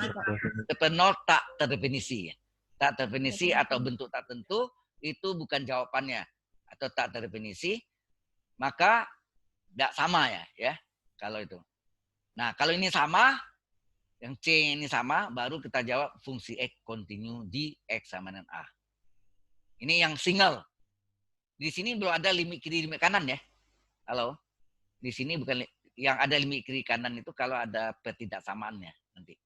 A: Sepenol tak terdefinisi. Tak terdefinisi atau bentuk tak tentu itu bukan jawabannya. Atau tak terdefinisi, maka tidak sama ya. Kalau itu. Nah, kalau ini sama, yang C ini sama, baru kita jawab fungsi X continue di X sama dengan A. Ini yang single. Di sini belum ada limit kiri, limit kanan ya. Halo? Di sini bukan yang ada limit kiri kanan itu kalau ada ketidaksamaannya nanti.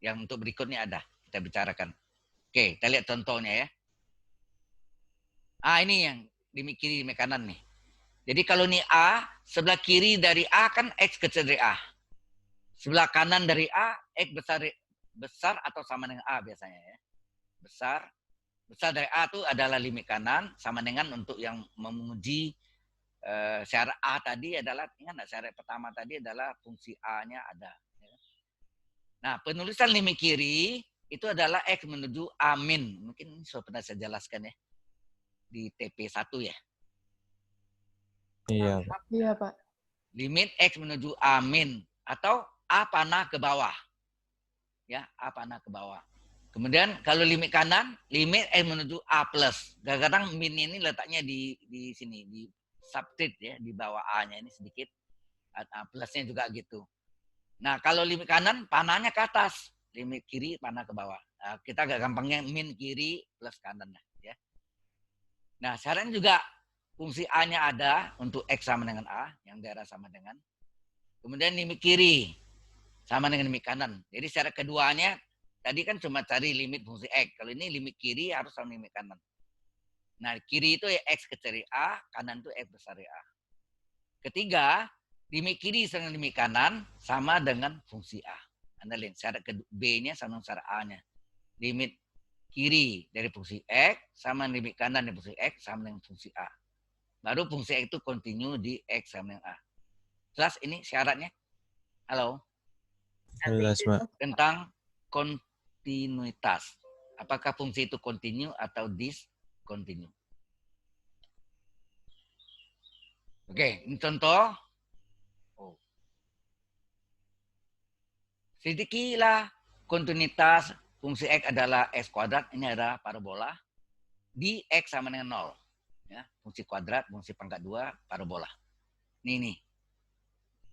A: Yang untuk berikutnya ada. Kita bicarakan. Oke, kita lihat contohnya ya. Ini yang limit kiri, limit kanan nih. Jadi kalau ini A, sebelah kiri dari A kan X kecil dari A. Sebelah kanan dari A, X besar atau sama dengan A biasanya ya. Besar dari A itu adalah limit kanan, sama dengan untuk yang menguji syarat A tadi adalah, ingat syarat pertama tadi adalah fungsi A-nya ada. Nah, penulisan limit kiri itu adalah X menuju A min. Mungkin sudah pernah saya jelaskan ya. di TP1 ya.
B: Iya, Pak.
D: Iya, Pak.
A: Limit X menuju A min atau A panah ke bawah. Ya, A panah ke bawah. Kemudian kalau limit kanan, limit X menuju A plus. Kadang-kadang min ini letaknya di sini, di subtrade ya, di bawah A-nya ini sedikit. A plusnya juga gitu. Nah, kalau limit kanan, panahnya ke atas. Limit kiri, panah ke bawah. Nah, kita agak gampangnya min kiri plus kanan. Ya. Nah, sekarang juga fungsi A-nya ada untuk X sama dengan A, yang daerah sama dengan. Kemudian limit kiri sama dengan limit kanan. Jadi secara keduanya, tadi kan cuma cari limit fungsi X. Kalau ini limit kiri harus sama limit kanan. Nah, kiri itu ya X kecari A, kanan itu X besar A. Ketiga, limit kiri sama limit kanan sama dengan fungsi A. Anda lihat syarat B-nya sama dengan syarat A-nya. Limit kiri dari fungsi X sama limit kanan dari fungsi X sama dengan fungsi A. Baru fungsi X itu continue di X sama dengan A. Jelas ini syaratnya? Halo?
B: Jelas, Pak.
A: Tentang kontinuitas. Apakah fungsi itu continue atau discontinue? Oke, ini contoh. Sedikilah kontinuitas fungsi X adalah X kuadrat. Ini adalah parabola. Di X sama dengan 0. Ya, fungsi kuadrat, fungsi pangkat 2, parabola. Nih.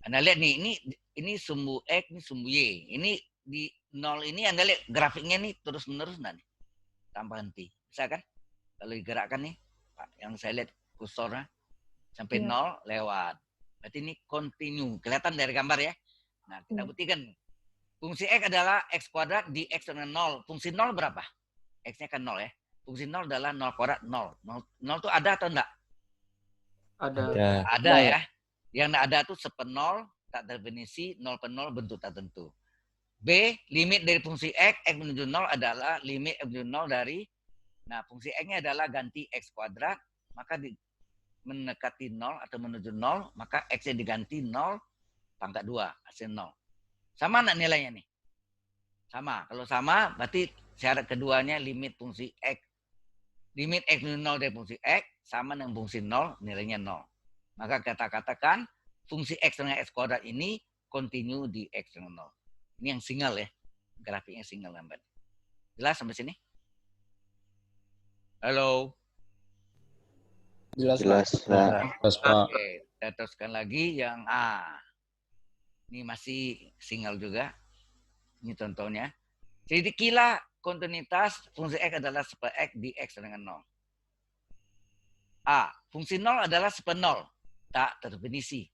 A: Anda lihat nih, ini sumbu X, ini sumbu Y. Ini di 0 ini Anda lihat grafiknya nih terus-menerus nih. Tanpa henti. Bisa kan? Kalau digerakkan nih, Pak, yang saya lihat kursornya sampai 0 lewat. Berarti ini continue. Kelihatan dari gambar ya. Nah, kita buktikan. Fungsi X adalah X kuadrat di X dengan 0. Fungsi 0 berapa? X-nya kan 0 ya. Fungsi 0 adalah 0 kuadrat 0. 0 itu ada atau enggak?
F: Ada.
A: Ada ya. Yang enggak ada itu sepenol, tak definisi, 0 per 0 bentuk tertentu. B, limit dari fungsi X menuju 0 adalah limit X menuju 0 dari, nah fungsi X-nya adalah ganti X kuadrat, maka mendekati 0 atau menuju 0, maka X-nya diganti 0 pangkat 2, hasil 0. Sama enggak nilainya nih? Sama. Kalau sama, berarti syarat keduanya limit fungsi X. Limit X menuju 0 dari fungsi X sama dengan fungsi 0, nilainya 0. Maka kita katakan fungsi X dengan X kuadrat ini continue di X dengan 0. Ini yang single ya. Grafiknya single lambat. Jelas sampai sini? Halo?
F: Jelas, Pak.
A: Oke, kita teruskan lagi yang A. Ini masih single juga. Ini contohnya. Jadi kila kontinuitas fungsi X adalah seper X di X dengan 0. A. Fungsi 0 adalah seper 0. Tak terdefinisi.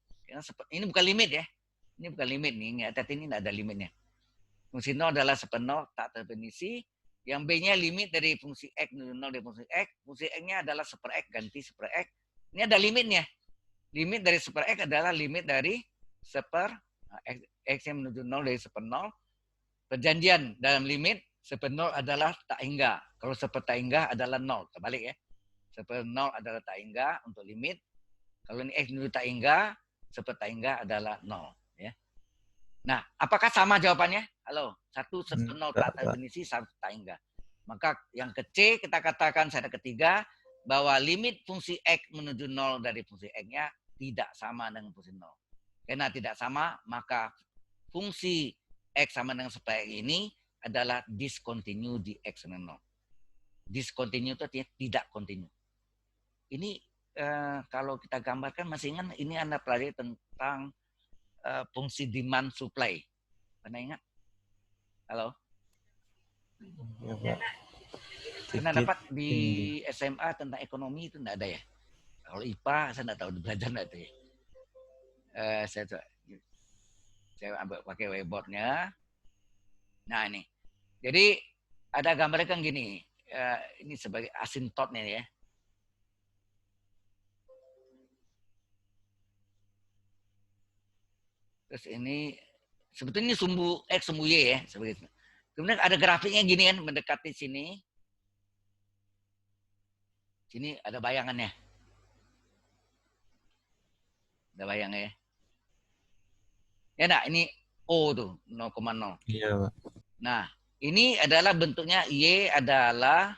A: Ini bukan limit ya. Ini bukan limit nih. Ingat, ini tidak ada limitnya. Fungsi 0 adalah seper 0. Tak terdefinisi. Yang B-nya limit dari fungsi X menuju 0 dari fungsi X. Fungsi X-nya adalah seper X ganti seper X. Ini ada limitnya. Limit dari seper X adalah limit dari seper X yang menuju 0 dari seper 0. Perjanjian dalam limit seper 0 adalah tak hingga. Kalau seper tak hingga adalah 0. Terbalik ya. Seper 0 adalah tak hingga untuk limit. Kalau ini X menuju tak hingga, seper tak hingga adalah 0. Ya. Nah, apakah sama jawabannya? Halo, satu seper 0 tak definisi, satu tak hingga. Maka yang ke C kita katakan syarat ketiga bahwa limit fungsi X menuju 0 dari fungsi X-nya tidak sama dengan fungsi 0. Karena tidak sama, maka fungsi X sama dengan seper X ini adalah discontinue di X dengan 0. Discontinue itu artinya tidak continue. Ini kalau kita gambarkan masih ingat, ini Anda pelajari tentang fungsi demand supply. Pernah ingat? Halo?
B: Ya, Pak.
A: Pernah dapat di SMA tentang ekonomi itu enggak ada ya? Kalau IPA saya enggak tahu belajar enggak itu ya. Saya ambil pakai whiteboard-nya. Nah ini. Jadi ada gambarnya kan gini. Ini sebagai asintotnya ya. Terus ini sebetulnya sumbu X, sumbu Y ya. Kemudian ada grafiknya gini kan, mendekati sini. Sini ada bayangannya. Ada bayangnya ya. Ya enggak, ini O tuh, 0,0.
B: Iya, Pak.
A: Nah, ini adalah bentuknya Y adalah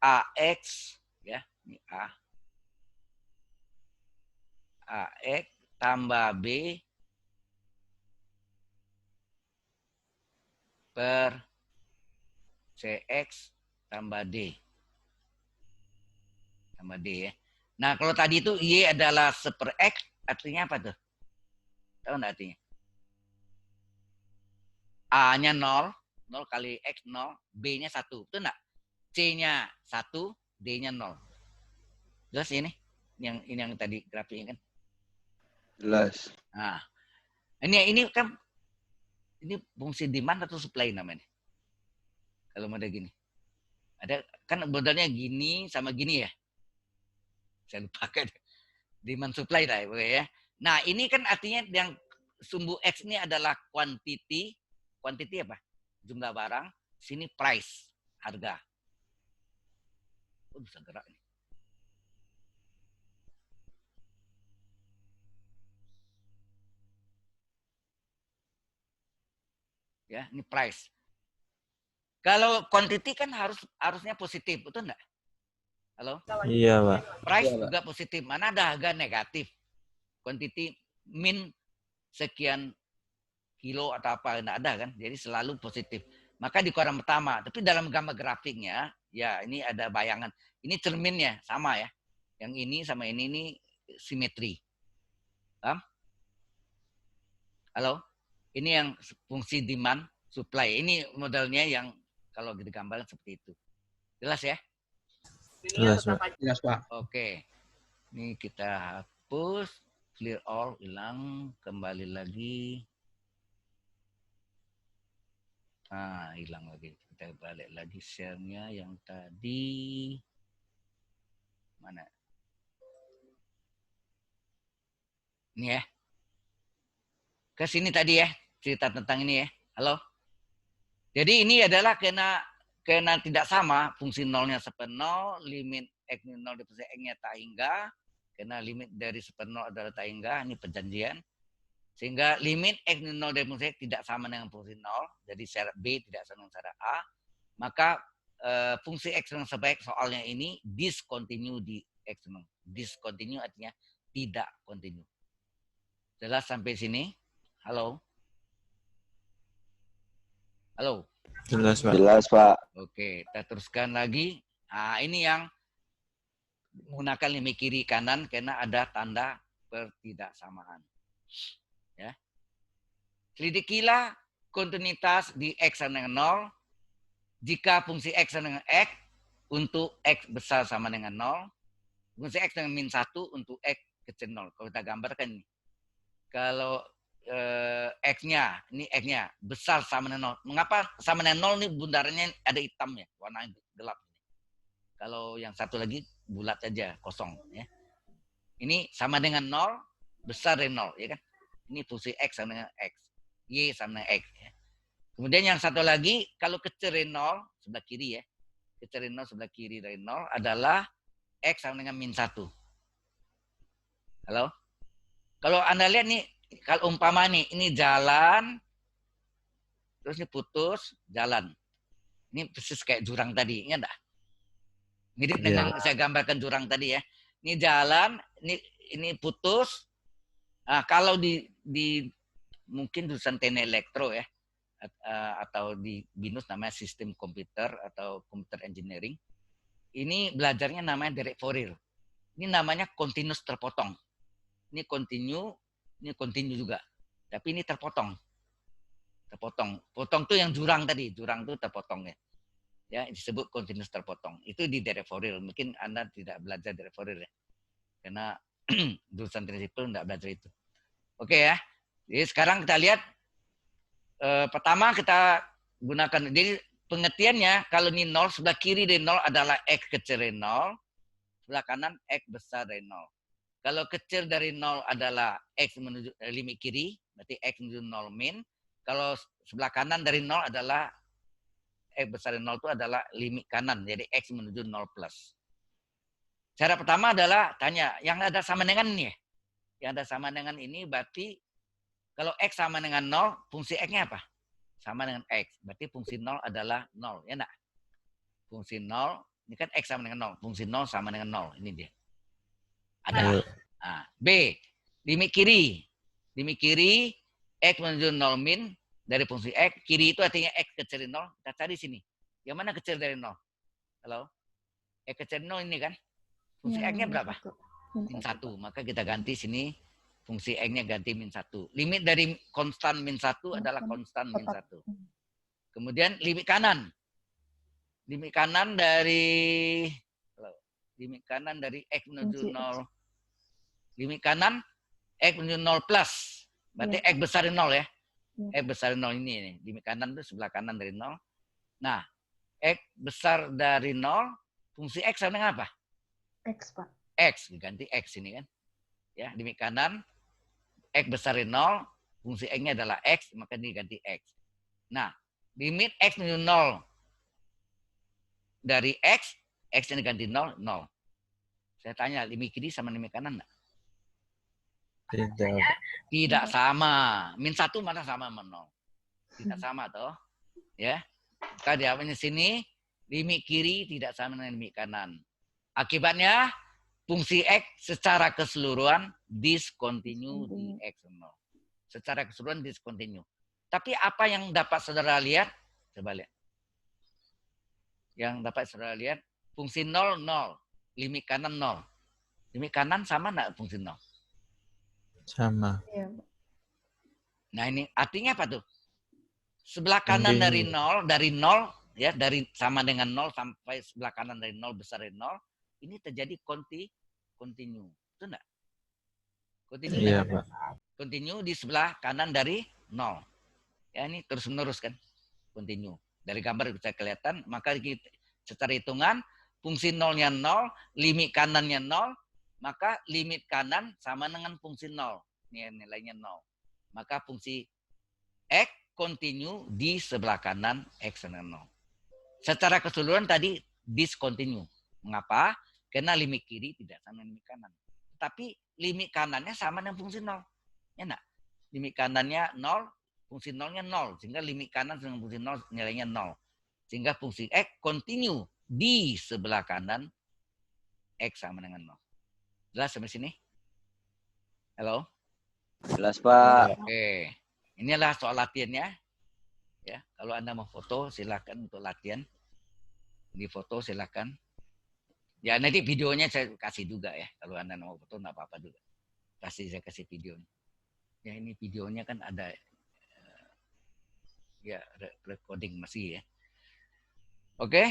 A: AX Ya, ini A. AX tambah B per CX tambah D. Tambah D ya. Nah, kalau tadi itu Y adalah 1/X, artinya apa tuh? Tahu nggak artinya? A-nya 0, 0 kali X 0, B-nya 1. Betul nggak? C-nya 1, D-nya 0. Jelas ini? Ini yang tadi grafiknya kan?
F: Jelas.
A: Nah, ini kan ini fungsi demand atau supply namanya? Kalau model gini. Ada kan modelnya gini sama gini ya. Saya lupa kan. Demand supply lah ya. Nah, ini kan artinya yang sumbu X ini adalah quantity. Quantity apa? Jumlah barang. Sini price, harga. Oh, bisa gerak nih. Ya, ini price. Kalau quantity kan harusnya positif, betul enggak? Halo?
B: Iya, Pak.
A: Price
E: Iya, Pak.
A: juga positif. Mana ada harga negatif? Quantity min sekian kilo atau apa, enggak ada kan? Jadi selalu positif. Maka di koran pertama, tapi dalam gambar grafiknya, ya ini ada bayangan. Ini cerminnya sama ya. Yang ini sama ini simetri. Paham? Halo? Ini yang fungsi demand, supply. Ini modelnya yang kalau digambarkan seperti itu. Jelas ya?
B: Jelas, Pak.
F: Jelas, Pak.
A: Oke. Ini kita hapus. Clear all, hilang. Kembali lagi. Nah, hilang lagi. Kita balik lagi share-nya yang tadi. Mana? Ini ya. Ke sini tadi ya. Cerita tentang ini ya. Halo? Jadi ini adalah kena tidak sama fungsi nolnya 1/0, limit X 0 dipersen X-nya tak hingga, karena limit dari 1/0 adalah tak hingga, ini perjanjian. Sehingga limit X 0 dari fungsi X tidak sama dengan fungsi 0, jadi syarat B tidak sama dengan syarat A, maka fungsi X yang sebaik soalnya ini discontinue di X 0. Discontinue artinya tidak continue. Jelas sampai sini? Halo? Halo?
B: Jelas, Pak.
F: Jelas, Pak.
A: Oke, kita teruskan lagi. Nah, ini yang menggunakan limit kiri kanan karena ada tanda pertidaksamaan. Ya. Selidikilah kontinuitas di X sama dengan 0 jika fungsi X sama dengan X untuk X besar sama dengan 0, fungsi X dengan min 1 untuk X kecil 0. Kalau kita gambarkan ini. Kalau X-nya, ini X-nya besar sama dengan 0. Mengapa sama dengan 0 ini bundarannya ada hitamnya, warna gelap. Kalau yang satu lagi bulat saja, kosong. Ya. Ini sama dengan 0, besar dari 0. Ya kan? Ini fungsi X sama dengan X. Y sama dengan X. Ya. Kemudian yang satu lagi, kalau kecil dari 0, sebelah kiri ya. Kecil dari 0, sebelah kiri dari 0 adalah X sama dengan min 1. Halo? Kalau Anda lihat nih, kalau umpama nih, ini jalan, terus ini putus, jalan. Ini persis kayak jurang tadi, ingat enggak? Mirip dengan saya gambarkan jurang tadi ya. Ini jalan, ini putus. Nah, kalau di mungkin jurusan teknik elektro ya, atau di BINUS namanya sistem komputer atau computer engineering. Ini belajarnya namanya direct Fourier. Ini namanya continuous terpotong. Ini continue juga. Tapi ini terpotong. Terpotong. Potong tuh yang jurang tadi. Jurang tuh terpotong ya. Ya, disebut continuous terpotong. Itu di direct Fourier. Mungkin Anda tidak belajar direct Fourier ya. Karena jurusan prinsipal tidak belajar itu. Oke ya. Jadi sekarang kita lihat pertama kita gunakan. Jadi pengertiannya kalau ini 0, sebelah kiri dari 0 adalah X kecil dari 0. Sebelah kanan X besar dari 0. Kalau kecil dari 0 adalah X menuju limit kiri, berarti X menuju 0 min. Kalau sebelah kanan dari 0 adalah X besar dari 0 itu adalah limit kanan, jadi X menuju 0 plus. Cara pertama adalah tanya, yang ada sama dengan ini ya? Yang ada sama dengan ini berarti kalau X sama dengan 0, fungsi X-nya apa? Sama dengan X. Berarti fungsi 0 adalah 0, ya enggak? Fungsi 0 Ini kan X sama dengan 0. Fungsi 0 sama dengan 0. Ini dia. Ada.
B: Ayo.
A: Nah, B. Limit kiri. Limit kiri, X menuju 0 min dari fungsi X. Kiri itu artinya X kecil dari 0. Kita cari sini. Yang mana kecil dari 0? Halo? X kecil dari 0 ini kan? Fungsi
D: Iya,
A: X-nya
D: min
A: berapa?
D: satu.
A: Min 1. Maka kita ganti sini. Fungsi X-nya ganti min 1. Limit dari konstan min 1 adalah konstan min 1. Kemudian limit kanan. Limit kanan dari X menuju
D: Fungsi X.
A: 0. Limit kanan X menuju 0 plus. Berarti
D: Iya.
A: X besar dari 0 ya.
D: Iya.
A: X besar dari 0 ini nih. Limit kanan itu sebelah kanan dari 0. Nah, X besar dari 0, fungsi X sama dengan apa?
D: X, Pak.
A: X, diganti X ini kan. Ya, limit kanan X besar dari 0, fungsi X-nya adalah X, maka diganti X. Nah, limit X menuju 0 dari X, X-nya diganti 0, 0. Saya tanya, limit kiri sama limit kanan enggak?
B: Tidak.
A: Tidak sama. Min 1 mana sama sama 0? Tidak sama toh. Ya. Maka jawabannya sini, limit kiri tidak sama dengan limit kanan. Akibatnya, fungsi X secara keseluruhan discontinue di X0. Secara keseluruhan discontinue. Tapi apa yang dapat saudara lihat? Coba lihat. Yang dapat saudara lihat, fungsi 0, 0. Limit kanan 0. Limit kanan sama enggak fungsi 0?
B: Sama.
D: Iya.
A: Nah ini artinya apa tuh? Sebelah kanan dari 0, ya dari sama dengan 0 sampai sebelah kanan dari 0 besar dari 0, ini terjadi continue. Itu enggak? Continue
B: Iya,
A: enggak?
B: Pak.
A: Continue di sebelah kanan dari 0. Ya ini terus menerus kan? Continue. Dari gambar bisa kelihatan, maka kita, secara hitungan fungsi 0-nya 0, limit kanannya 0, maka limit kanan sama dengan fungsi 0. Ini nilainya 0. Maka fungsi X continue di sebelah kanan X dengan 0. Secara keseluruhan tadi discontinue. Mengapa? Karena limit kiri tidak sama dengan limit kanan. Tapi limit kanannya sama dengan fungsi 0. Ya enggak? Limit kanannya 0, fungsi 0-nya 0. Sehingga limit kanan dengan fungsi 0 nilainya 0. Sehingga fungsi X continue di sebelah kanan X sama dengan 0. Jelas sampai sini? Halo?
F: Jelas, Pak.
A: Oke. Inilah soal latihannya. Ya, kalau Anda mau foto silakan untuk latihan. Di foto silakan. Ya, nanti videonya saya kasih juga ya. Kalau Anda mau foto enggak apa-apa juga. Saya kasih videonya. Ya, ini videonya kan ada ya recording masih ya. Oke.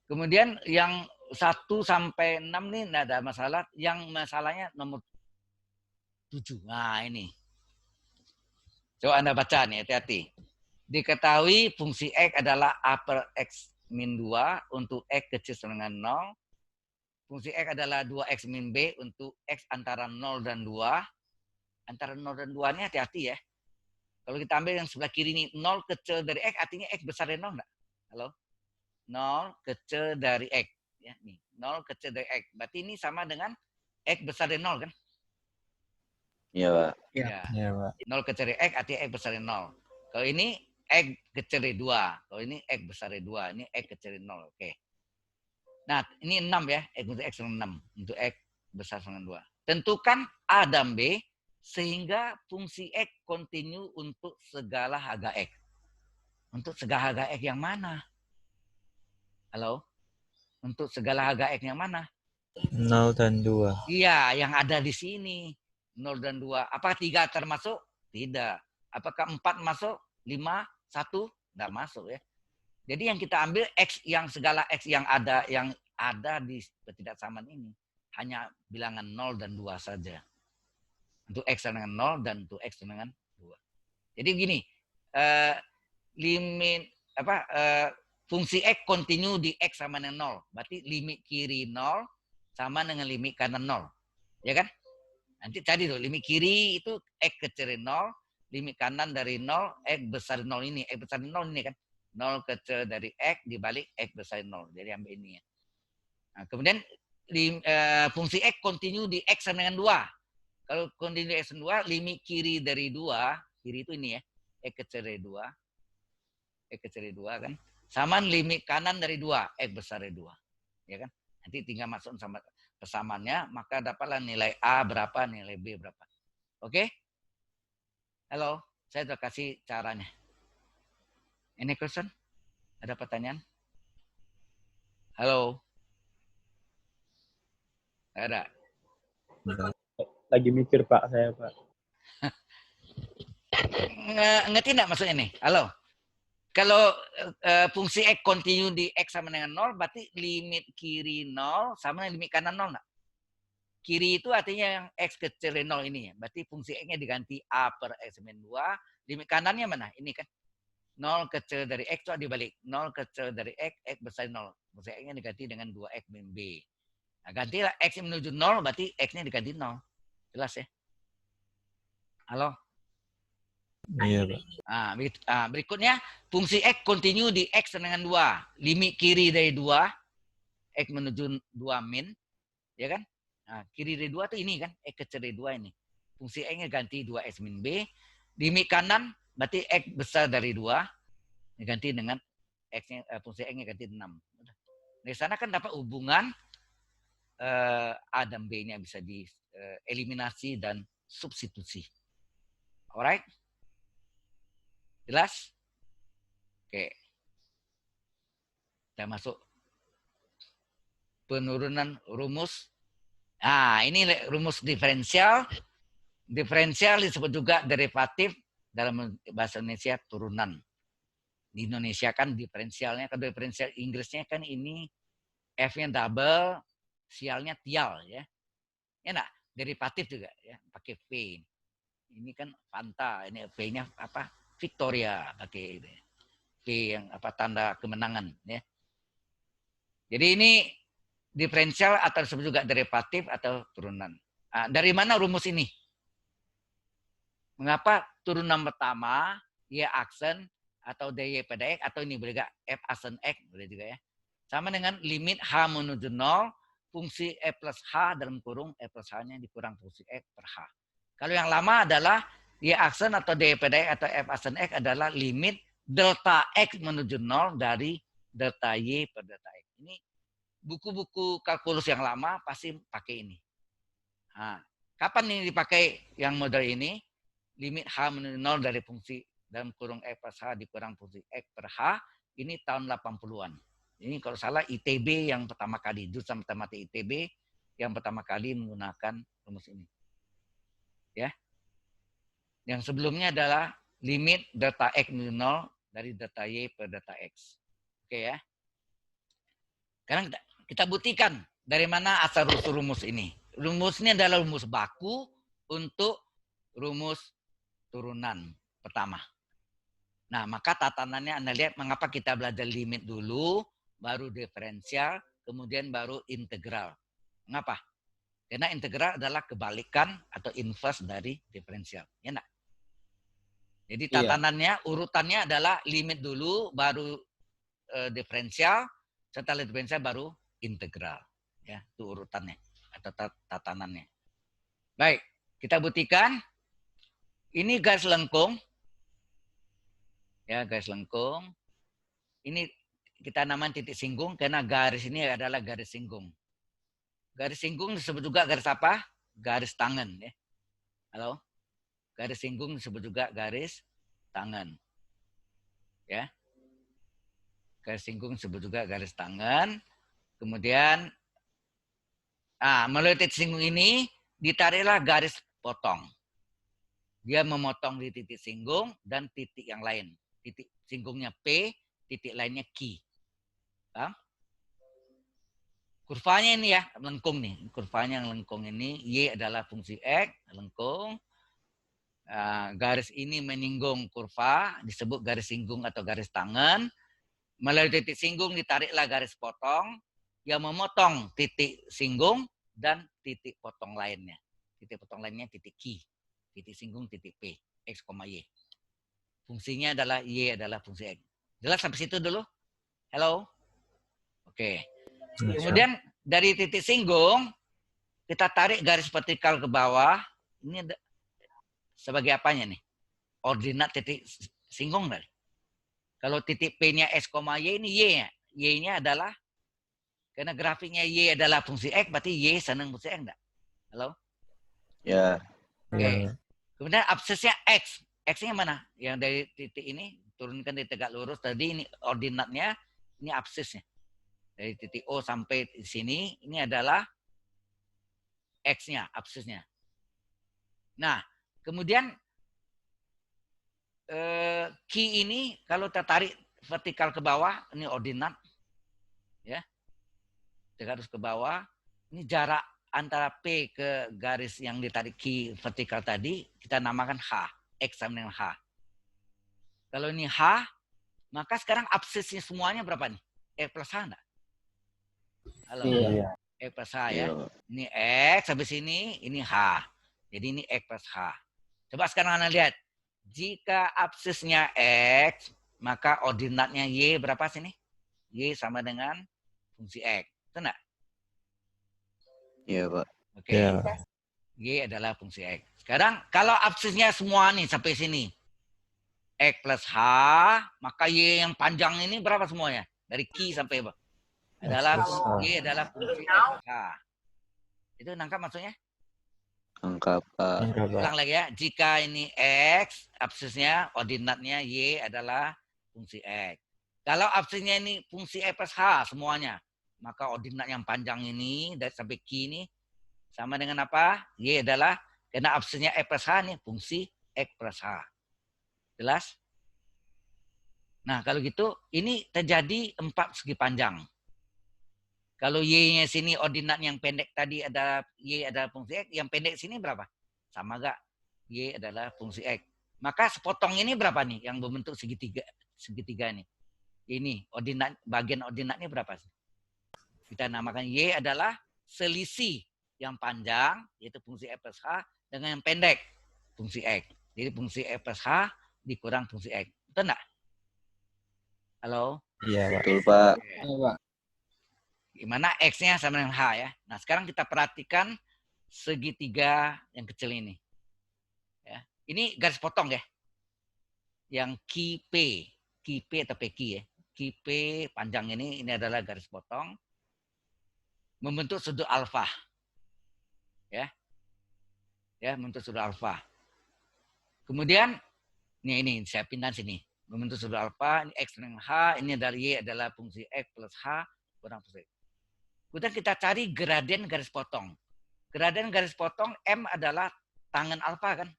A: Kemudian yang 1 sampai 6 nih enggak ada masalah. Yang masalahnya nomor 7. Nah, ini. Coba Anda baca nih, hati-hati. Diketahui fungsi X adalah upper X min 2 untuk X kecil sama dengan 0. Fungsi X adalah 2X min B untuk X antara 0 dan 2. Antara 0 dan 2 ini hati-hati ya. Kalau kita ambil yang sebelah kiri ini, 0 kecil dari X, artinya X besar dari 0 enggak? Halo? 0 kecil dari X. Ya, nih. 0 kecil dari X. Berarti ini sama dengan X besar dari 0 kan?
F: Iya, Pak.
A: Ya.
B: Iya, Pak.
A: 0 kecil dari X artinya X besar dari 0. Kalau ini X kecil dari 2. Kalau ini X besar dari 2. Ini X kecil dari 0. Oke. Nah, ini 6 ya. X untuk X sama 6. Untuk X besar sama 2. Tentukan A dan B sehingga fungsi X continue untuk segala harga X. Untuk segala harga X yang mana? Halo? Untuk segala harga X yang mana?
B: 0 dan 2.
A: Iya, yang ada di sini. 0 dan 2. Apakah 3 termasuk? Tidak. Apakah 4 masuk? 5, 1? Tidak masuk ya. Jadi yang kita ambil X yang segala X yang ada di ketidaksamaan ini. Hanya bilangan 0 dan 2 saja. Untuk X sama dengan 0 dan untuk X sama dengan 2. Jadi begini. Fungsi X continue di X sama dengan 0. Berarti limit kiri 0 sama dengan limit kanan 0. Ya kan? Nanti tadi tuh, limit kiri itu X kecil dari 0, limit kanan dari 0, X besar dari 0 ini. X besar dari 0 ini kan. 0 kecil dari X dibalik X besar dari 0. Jadi ambil ini ya. Nah, kemudian fungsi X continue di X sama dengan 2. Kalau continue di X sama 2, limit kiri dari 2, kiri itu ini ya. X kecil dari 2. X kecil dari 2 kan. Sama limit kanan dari 2, X besar dari 2. ya kan? Nanti tinggal masuk sama persamaannya, maka dapatlah nilai A berapa, nilai B berapa. Oke? Halo, saya sudah kasih caranya. Any question? Ada pertanyaan? Halo? Ada?
G: Lagi mikir Pak saya Pak.
A: Ngerti enggak maksudnya nih? Halo? Kalau fungsi X continue di X sama dengan 0, berarti limit kiri 0 sama dengan limit kanan 0 enggak? Kiri itu artinya yang X kecil dari 0 ini ya. Berarti fungsi X-nya diganti A per X min 2. Limit kanannya mana? Ini kan. 0 kecil dari X itu dibalik. 0 kecil dari X besar 0. Fungsi X-nya diganti dengan 2X min B. Nah, gantilah X menuju 0, berarti X-nya diganti 0. Jelas ya? Halo?
B: Iya, Pak.
A: Berikutnya, fungsi X continue di X dengan 2. Limit kiri dari 2, X menuju 2 min. Ya kan? Nah, kiri dari 2 itu ini kan, X kecil dari 2 ini. Fungsi X-nya ganti 2X min B. Limit kanan, berarti X besar dari 2. Diganti dengan X-nya, fungsi X-nya ganti 6. Dari sana kan dapat hubungan A dan B-nya bisa dieliminasi dan substitusi. Alright? Jelas? Oke. Kita masuk penurunan rumus. Nah, ini rumus diferensial. Diferensial disebut juga derivatif, dalam bahasa Indonesia turunan. Di Indonesia kan diferensialnya, kalau diferensial Inggrisnya kan ini F-nya double, sialnya tial ya. Ya enggak? Derivatif juga ya, pakai V. Ini kan Fanta, ini V-nya apa? Victoria pakai V yang apa, tanda kemenangan ya. Jadi ini diferensial atau disebut juga derivatif atau turunan. Nah, dari mana rumus ini? Mengapa turunan pertama Y aksen atau dy pada X, atau ini boleh juga F aksen X boleh juga ya. Sama dengan limit H menuju 0, fungsi E plus H dalam kurung E plus H-nya dikurang fungsi X per H. Kalau yang lama adalah Y aksen atau dy pada X atau F aksen X adalah limit delta X menuju 0 dari delta Y per delta X. Ini buku-buku kalkulus yang lama pasti pakai ini. Nah, kapan ini dipakai yang model ini? Limit H menuju 0 dari fungsi dalam kurung F plus H dikurang fungsi X per H. Ini tahun 80-an. Ini kalau salah ITB yang pertama kali, jurusan matematika ITB yang pertama kali menggunakan rumus ini. Ya. Yang sebelumnya adalah limit delta X menuju 0 dari delta Y per delta X. Oke ya. Sekarang kita buktikan dari mana asal rumus ini. Rumus ini adalah rumus baku untuk rumus turunan pertama. Nah, maka tatanannya Anda lihat mengapa kita belajar limit dulu, baru diferensial, kemudian baru integral. Mengapa? Karena integral adalah kebalikan atau inverse dari diferensial. Ya enggak? Jadi tatanannya, urutannya adalah limit dulu, baru diferensial, setelah diferensial baru integral. Ya, itu urutannya atau tatanannya. Baik, kita buktikan. Ini garis lengkung. Ya, garis lengkung. Ini kita namakan titik singgung karena garis ini adalah garis singgung. Garis singgung disebut juga garis apa? Garis tangan. Ya. Halo? Garis singgung disebut juga garis tangan. Ya. Garis singgung disebut juga garis tangan. Kemudian, melalui titik singgung ini ditariklah garis potong. Dia memotong di titik singgung dan titik yang lain. Titik singgungnya P, titik lainnya Q. Paham? Kurvanya ini ya, lengkung nih. Kurvanya yang lengkung ini, Y adalah fungsi X, lengkung. Garis ini menyinggung kurva, disebut garis singgung atau garis tangan. Melalui titik singgung ditariklah garis potong yang memotong titik singgung dan titik potong lainnya. Titik potong lainnya titik Q. Titik singgung titik P, X, Y. Fungsinya adalah Y adalah fungsi X. Jelas sampai situ dulu? Halo? Oke. Kemudian dari titik singgung, kita tarik garis vertikal ke bawah. Ini sebagai apanya nih? Ordinat titik singgung tadi. Kalau titik P-nya X, Y ini Y-nya. Y-nya adalah Karena grafiknya Y adalah fungsi X, berarti Y senang fungsi X enggak? Halo?
F: Ya.
A: Oke.
B: Iya.
A: Kemudian absisnya X. X-nya mana? Yang dari titik ini, turunkan di tegak lurus. Tadi ini ordinatnya, ini absisnya. Dari titik O sampai di sini, ini adalah X-nya, absisnya. Nah, kemudian key ini kalau tertarik vertikal ke bawah, ini ordinat. Ya. Tegak lurus ke bawah. Ini jarak antara P ke garis yang ditarik key vertikal tadi, kita namakan H. X sama dengan H. Kalau ini H, maka sekarang absisnya semuanya berapa nih? X plus H enggak? Halo?
G: Iya.
A: X plus H ya.
F: Iya.
A: Ini X, habis ini H. Jadi ini X plus H. Coba sekarang Anda lihat. Jika absisnya X, maka ordinatnya Y berapa sini? Y sama dengan fungsi X. Betul enggak?
F: Iya, Pak.
A: Oke.
B: Iya.
A: Y adalah fungsi X. Sekarang kalau absisnya semua nih sampai sini. X plus H, maka Y yang panjang ini berapa semuanya? Dari key sampai apa? Adalah
B: X plus H.
A: Y adalah fungsi X plus H. Itu nangkap maksudnya?
F: Angka, Pak.
B: Enggak, Pak.
A: Ulang lagi ya. Jika ini X, absisnya, ordinatnya Y adalah fungsi X. Kalau absisnya ini fungsi X plus H semuanya, maka ordinat yang panjang ini dari sampai key ini sama dengan apa? Y adalah, karena absisnya X plus H nih, fungsi X plus H. Jelas? Nah, kalau gitu, ini terjadi 4 segi panjang. Kalau Y-nya sini ordinat yang pendek tadi ada Y adalah fungsi X, yang pendek sini berapa? Sama gak? Y adalah fungsi X. Maka sepotong ini berapa nih yang berbentuk segitiga nih? Ini ordinat, bagian ordinatnya berapa sih? Kita namakan Y adalah selisih yang panjang, yaitu fungsi X plus H, dengan yang pendek, fungsi X. Jadi fungsi X plus H dikurang fungsi X. Betul enggak? Halo?
B: Iya, Pak.
F: Betul, Pak.
G: Iya, Pak.
A: Gimana X-nya sama dengan H ya. Nah, sekarang kita perhatikan segitiga yang kecil ini. Ya. Ini garis potong ya. Yang key P atau PQ ya. Key P panjang ini adalah garis potong. Membentuk sudut alfa. Ya. Ya, membentuk sudut alfa. Kemudian, ini saya pindah sini. Membentuk sudut alfa, ini X dengan H, ini adalah Y adalah fungsi X plus H kurang fungsi X. Kemudian kita cari gradien garis potong. Gradien garis potong M adalah tangen alfa kan?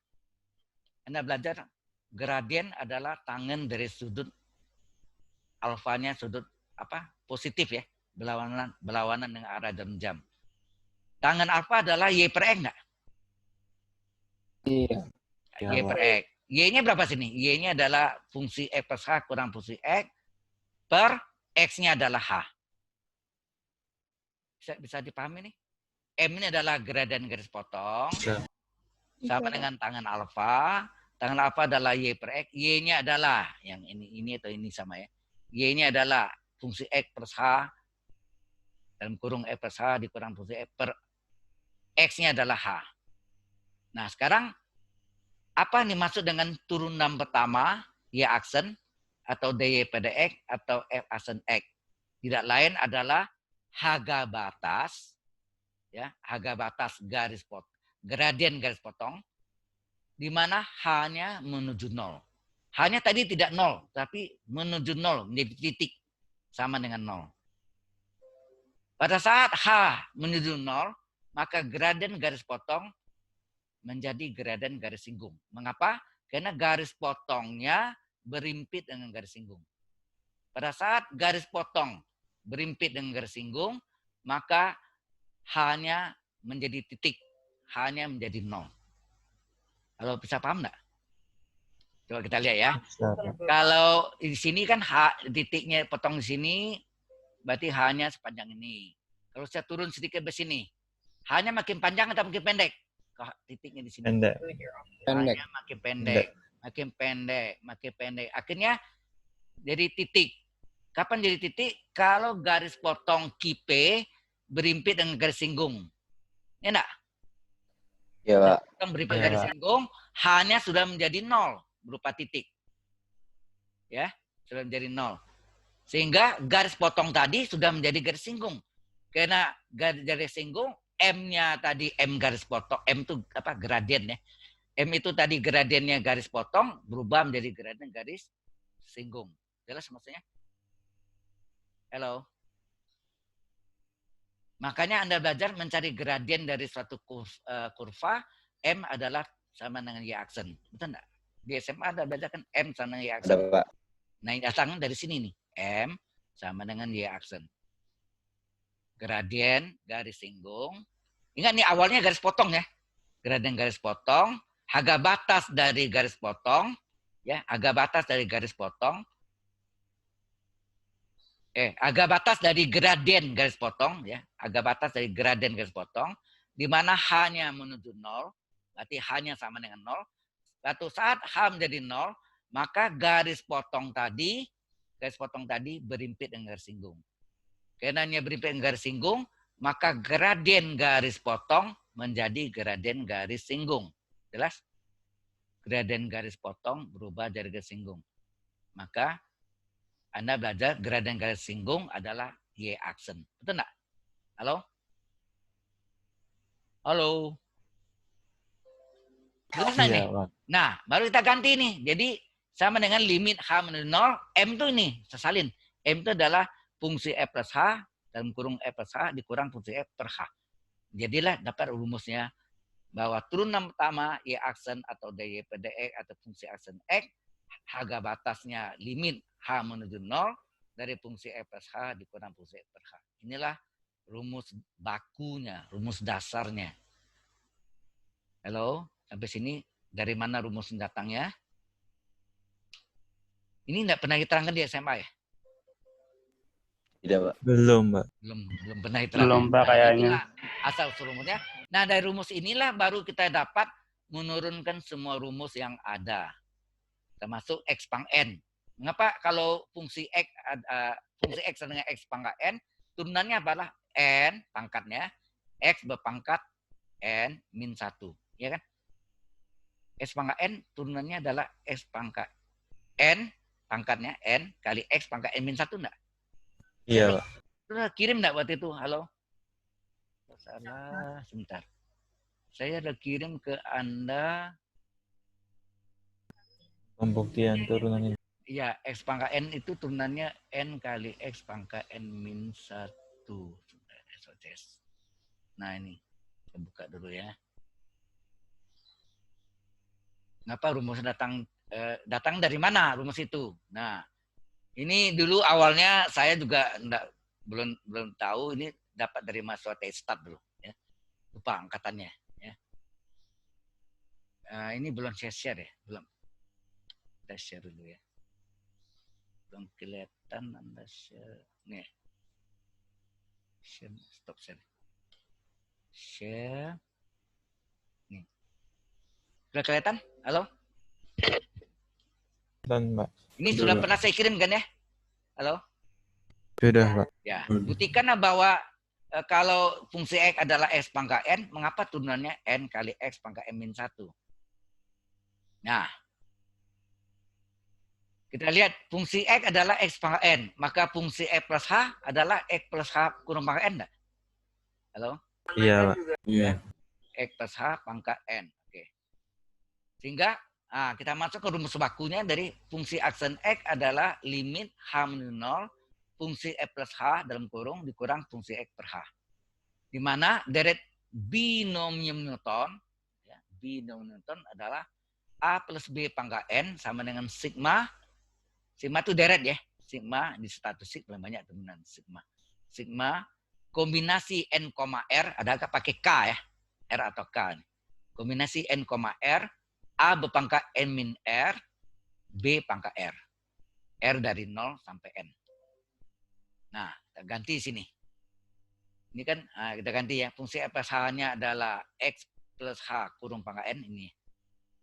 A: Anda belajar gradien adalah tangen dari sudut alfanya sudut apa? Positif ya, berlawanan dengan arah jam. Tangen alfa adalah Y per X enggak?
G: Iya.
A: Y per X. Y-nya berapa sini? Y-nya adalah fungsi X plus H kurang fungsi X per X-nya adalah H. Bisa dipahami nih? M ini adalah gradien garis potong.
B: Bisa.
A: Sama dengan tangan alfa. Tangan alfa adalah Y per X. Y-nya adalah, yang ini atau ini sama ya. Y-nya adalah fungsi X plus H. Dalam kurung X plus H dikurang fungsi X per X-nya adalah H. Nah sekarang, apa nih maksud dengan turunan pertama, Y aksen, atau DY pada X, atau F aksen X? Tidak lain adalah harga batas, ya, harga batas garis potong, gradien garis potong, di mana H-nya menuju 0. H-nya tadi tidak 0, tapi menuju 0, menjadi titik, sama dengan 0. Pada saat H menuju 0, maka gradien garis potong menjadi gradien garis singgung. Mengapa? Karena garis potongnya berimpit dengan garis singgung. Pada saat garis potong berimpit dengan garis singgung, maka H-nya menjadi titik. H-nya menjadi 0. Kalau bisa paham enggak? Coba kita lihat ya.
B: Bisa, Pak.
A: Kalau di sini kan H titiknya potong di sini, berarti H-nya sepanjang ini. Kalau saya turun sedikit ke sini, H-nya makin panjang atau makin pendek? Titiknya di sini.
B: Pendek.
G: Pendek.
A: H-nya makin pendek, makin pendek, makin pendek. Akhirnya jadi titik. Kapan jadi titik? Kalau garis potong P berimpit dengan garis singgung. Ya enggak?
F: Iya, Pak.
A: Potong berimpit
B: Ya,
A: garis
B: Pak.
A: singgung, H-nya sudah menjadi 0 berupa titik. Ya, sudah menjadi 0. Sehingga garis potong tadi sudah menjadi garis singgung. Karena garis singgung, M-nya tadi M garis potong, M itu apa gradien ya. M itu tadi gradiennya garis potong, berubah menjadi gradien garis singgung. Jelas maksudnya? Halo? Makanya Anda belajar mencari gradien dari suatu kurva, M adalah sama dengan Y aksen. Betul enggak? Di SMA Anda belajar kan M sama dengan Y aksen.
F: Ada, Pak.
A: Nah, ini datangnya dari sini nih. M sama dengan Y aksen. Gradien garis singgung. Ingat nih awalnya garis potong ya. Gradien garis potong. Harga batas dari garis potong. Ya, harga batas dari garis potong. Harga batas dari gradien garis potong. Ya, harga batas dari gradien garis potong. Di mana H-nya menuju 0. Berarti H-nya sama dengan 0. Suatu saat H menjadi 0. Maka garis potong tadi berimpit dengan garis singgung. Karena berimpit dengan garis singgung, maka gradien garis potong menjadi gradien garis singgung. Jelas? Gradien garis potong berubah dari garis singgung. Maka Anda belajar gradien garis singgung adalah Y aksen. Betul enggak? Halo? Halo? Jelas enggak nih?
B: Pak.
A: Nah, baru kita ganti nih. Jadi sama dengan limit H menuju 0, M itu ini, sesalin. M itu adalah fungsi F plus H, dalam kurung F plus H, dikurang fungsi F per H. Jadilah dapat rumusnya bahwa turunan pertama Y aksen atau dy per dx atau fungsi aksen X, harga batasnya limit H menuju 0 dari fungsi F plus H dikurang fungsi F per H. Inilah rumus bakunya, rumus dasarnya. Halo, sampai sini dari mana rumus datangnya? Ini enggak pernah diterangkan di SMA ya?
F: Tidak, Pak.
B: Belum, Pak.
A: Belum pernah diterangkan.
G: Belum, Pak, kayaknya.
A: Inilah asal rumusnya. Nah, dari rumus inilah baru kita dapat menurunkan semua rumus yang ada. Termasuk X pang N. Mengapa kalau fungsi X dengan X pangkat N, turunannya adalah N pangkatnya, X berpangkat N min 1. Ya kan? X pangkat N turunannya adalah X pangkat N pangkatnya N kali X pangkat N min 1 enggak?
B: Iya, Pak.
A: Sudah kirim enggak waktu itu? Halo? Salah, sebentar. Saya udah kirim ke Anda.
B: Pembuktian turunan ini.
A: Iya, X pangkat N itu turunannya N kali X pangkat N min 1. Nah ini, saya buka dulu ya. Kenapa rumus datang dari mana rumus itu? Nah, ini dulu awalnya saya juga belum tahu, ini dapat dari mahasiswa T-Stat dulu. Ya. Lupa angkatannya. Ya. Ini belum saya share ya, belum. Kita share dulu ya. Belum kelihatan Anda share. Nih. Share, stop share. Share. Nih. Sudah kelihatan? Halo?
B: Dan, Pak.
A: Ini sudah pernah saya kirim kan ya? Halo?
B: Sudah, Pak.
A: Ya, buktikanlah bahwa kalau fungsi X adalah X pangkat N, mengapa turunannya N kali X pangkat N min 1? Nah, kita lihat fungsi X adalah X pangkat N, maka fungsi X plus H adalah X plus H kurang pangkat N enggak? Halo?
B: Iya, Pak.
E: Iya.
A: X plus H pangkat N. Oke. Sehingga kita masuk ke rumus bakunya dari fungsi aksen X adalah limit H menuju 0, fungsi F plus H dalam kurung dikurang fungsi X per H. Di mana deret binomium Newton, ya, binomium Newton adalah A plus B pangkat N sama dengan sigma. Sigma itu deret ya. Sigma di statistik paling banyak teman sigma. Sigma kombinasi N, R, adakah pakai K ya? R atau K. Kombinasi N, R, A berpangkat N min R, B pangkat R. R dari 0 sampai N. Nah, kita ganti sini. Ini kan kita ganti ya. Fungsi F plus H-nya adalah X plus H kurung pangkat N ini.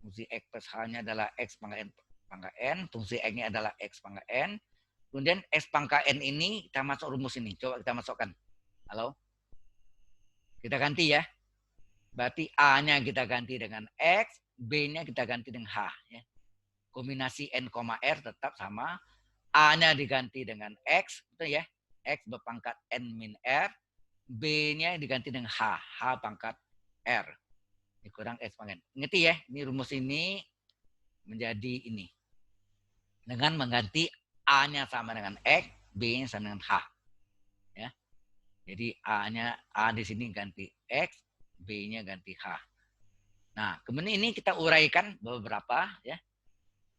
A: Fungsi X plus H-nya adalah X pangkat N pangkat N. Fungsi X-nya adalah X pangkat N. Kemudian X pangkat N ini kita masuk rumus ini. Coba kita masukkan. Halo? Kita ganti ya. Berarti A-nya kita ganti dengan X. B-nya kita ganti dengan H. Ya. Kombinasi N, R tetap sama. A-nya diganti dengan X. Betul ya? X berpangkat N min R. B-nya diganti dengan H. H pangkat R. Dikurang X pangkat N. Ngerti ya? Ini rumus ini menjadi ini. Dengan mengganti A-nya sama dengan X, B-nya sama dengan H. Ya. Jadi A di sini ganti X, B-nya ganti H. Nah, kemudian ini kita uraikan beberapa ya.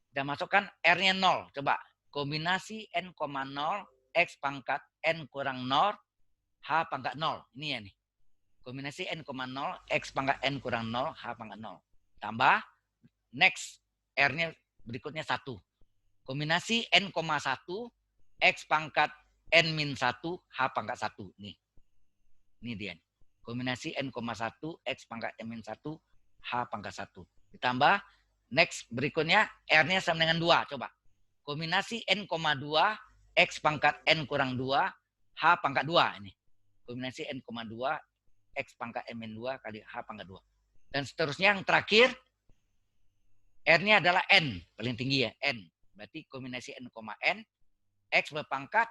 A: Kita masukkan R-nya 0. Coba kombinasi N, 0, X pangkat N kurang 0, H pangkat 0. Ini ya nih. Kombinasi N, 0, X pangkat N kurang 0, H pangkat 0. Tambah, next, R-nya berikutnya 1. Kombinasi N, 1, X pangkat N min 1, H pangkat 1. Nih. Ini dia. Kombinasi N, 1, X pangkat N min 1, H pangkat 1. Ditambah, next berikutnya, R-nya sama dengan 2. Coba. Kombinasi N, 2, X pangkat N kurang 2, H pangkat 2. Ini. Kombinasi N, 2, X pangkat N min 2 kali H pangkat 2. Dan seterusnya yang terakhir, R-nya adalah N. Paling tinggi ya, N. Berarti kombinasi N, N, X berpangkat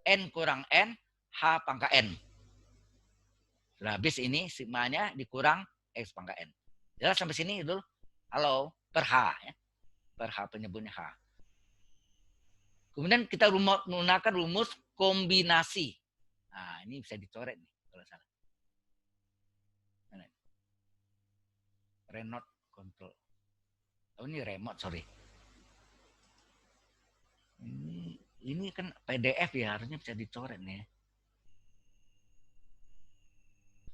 A: N kurang N, H pangkat N. Sudah habis ini, sigmanya dikurang X pangkat N. Jelas sampai sini dulu? Halo, per H. Ya. Per H penyebutnya H. Kemudian kita menggunakan rumus kombinasi. Nah, ini bisa dicoret nih, kalau salah. Remote control. Oh, ini remote, sorry. Ini kan PDF ya, harusnya bisa dicoret nih.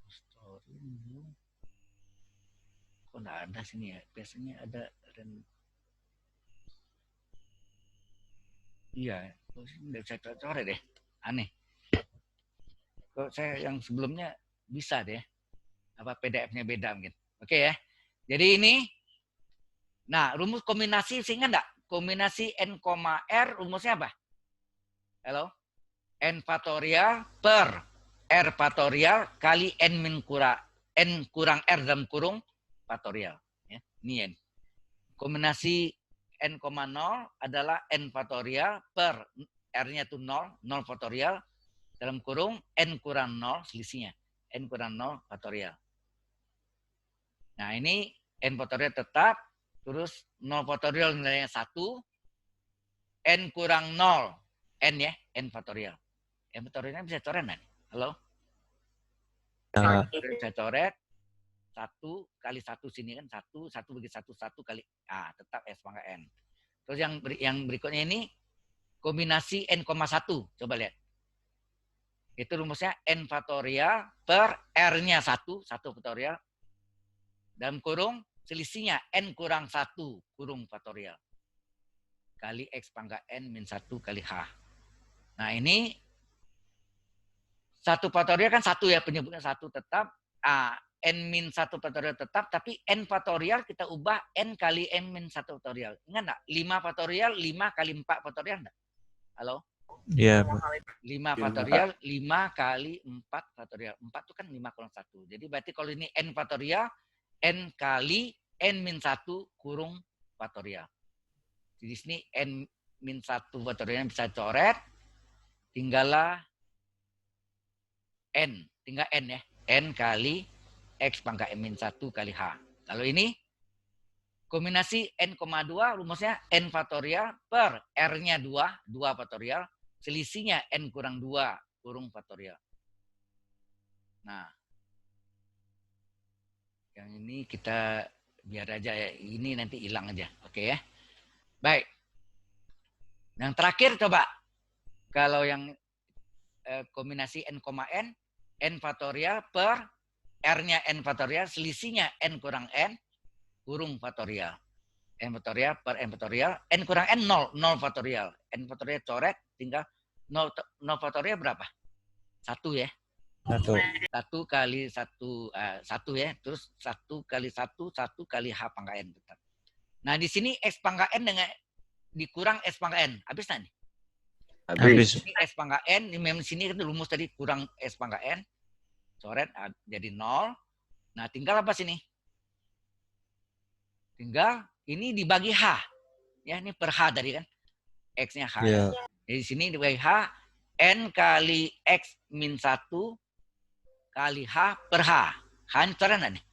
A: Story new. Kok nggak ada sini ya? Biasanya ada. Iya, kok sini nggak bisa coret deh. Aneh. Kok saya yang sebelumnya bisa deh. Apa PDF-nya beda mungkin. Oke ya. Jadi ini. Nah, rumus kombinasi sehingga enggak? Kombinasi N, R rumusnya apa? Halo? N faktorial per R faktorial kali N kurang R dalam kurung faktorial. Ya, ini N. Kombinasi N, 0 adalah N faktorial per R-nya itu 0, 0 faktorial dalam kurung N kurang 0 selisihnya. N kurang 0 faktorial. Nah, ini N faktorial tetap. Terus 0 faktorial nilainya 1. N kurang 0. N ya. N faktorial. N faktorialnya bisa coret kan? Halo?
B: Ya.
A: Bisa coret. 1 kali 1 sini kan. 1 bagi 1 kali. Tetap S pangkat N. Terus yang berikutnya ini. Kombinasi N, 1. Coba lihat. Itu rumusnya N faktorial per R-nya 1 faktorial. Dalam kurung. Selisihnya N kurang 1 kurung faktorial. Kali X pangkat N min 1 kali H. Nah ini 1 faktorial kan 1 ya. Penyebutnya 1 tetap. N min 1 faktorial tetap. Tapi N faktorial kita ubah N kali N min 1 faktorial. Ingat enggak? 5 faktorial 5 kali 4 faktorial enggak? Halo?
B: Iya, Pak.
A: 5 faktorial 5 kali 4 faktorial. 4 itu kan 5 kurang 1. Jadi berarti kalau ini N faktorial. N kali N min 1 kurung faktorial. Jadi di sini N min 1 faktorialnya bisa coret. Tinggallah N. Tinggal N ya. N kali X pangkat N min 1 kali H. Kalau ini kombinasi N, 2 rumusnya N faktorial per R-nya 2 faktorial. Selisihnya N kurang 2 kurung faktorial. Nah. Yang ini kita biar aja ya. Ini nanti hilang aja. Oke ya. Baik. Yang terakhir coba. Kalau yang kombinasi N, N faktorial per R-nya N faktorial. Selisihnya N kurang N kurung faktorial. N faktorial per N faktorial. N kurang N 0. 0 faktorial. N faktorial coret. Tinggal 0 faktorial berapa? 1 ya.
B: 1
A: kali 1 ya, terus 1 kali 1 kali H pangkat N tetap. Nah di sini X pangkat N dengan dikurang S pangkat N, habis nih?
B: habis.
A: Ini S pangkat N, ini memang sini kan rumus tadi kurang S pangkat N, coret jadi 0. Nah tinggal apa sini? Tinggal ini dibagi H, ya ini per H tadi kan, X-nya H.
B: Iya.
A: Jadi di sini dibagi H, N kali X min 1 kali H per H. H ini coret nggak nih?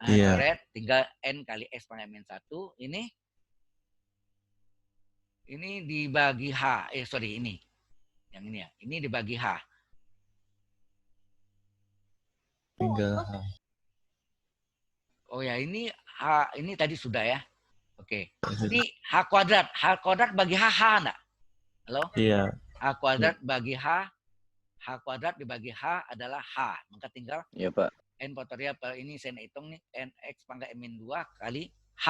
A: Nah,
B: Iya.
A: coret, tinggal N kali X pangkat min 1. Ini dibagi H. Sorry, ini. Yang ini ya. Ini dibagi H.
B: Tinggal
A: Oh ya, ini H. Ini tadi sudah ya. Oke. Ini H kuadrat. H kuadrat bagi H enggak? Halo?
B: Iya.
A: H kuadrat bagi H. H kuadrat dibagi H adalah H. Maka tinggal
F: Iya, Pak.
A: N faktorial per ini saya hitung nih. NX pangkat min 2 kali H.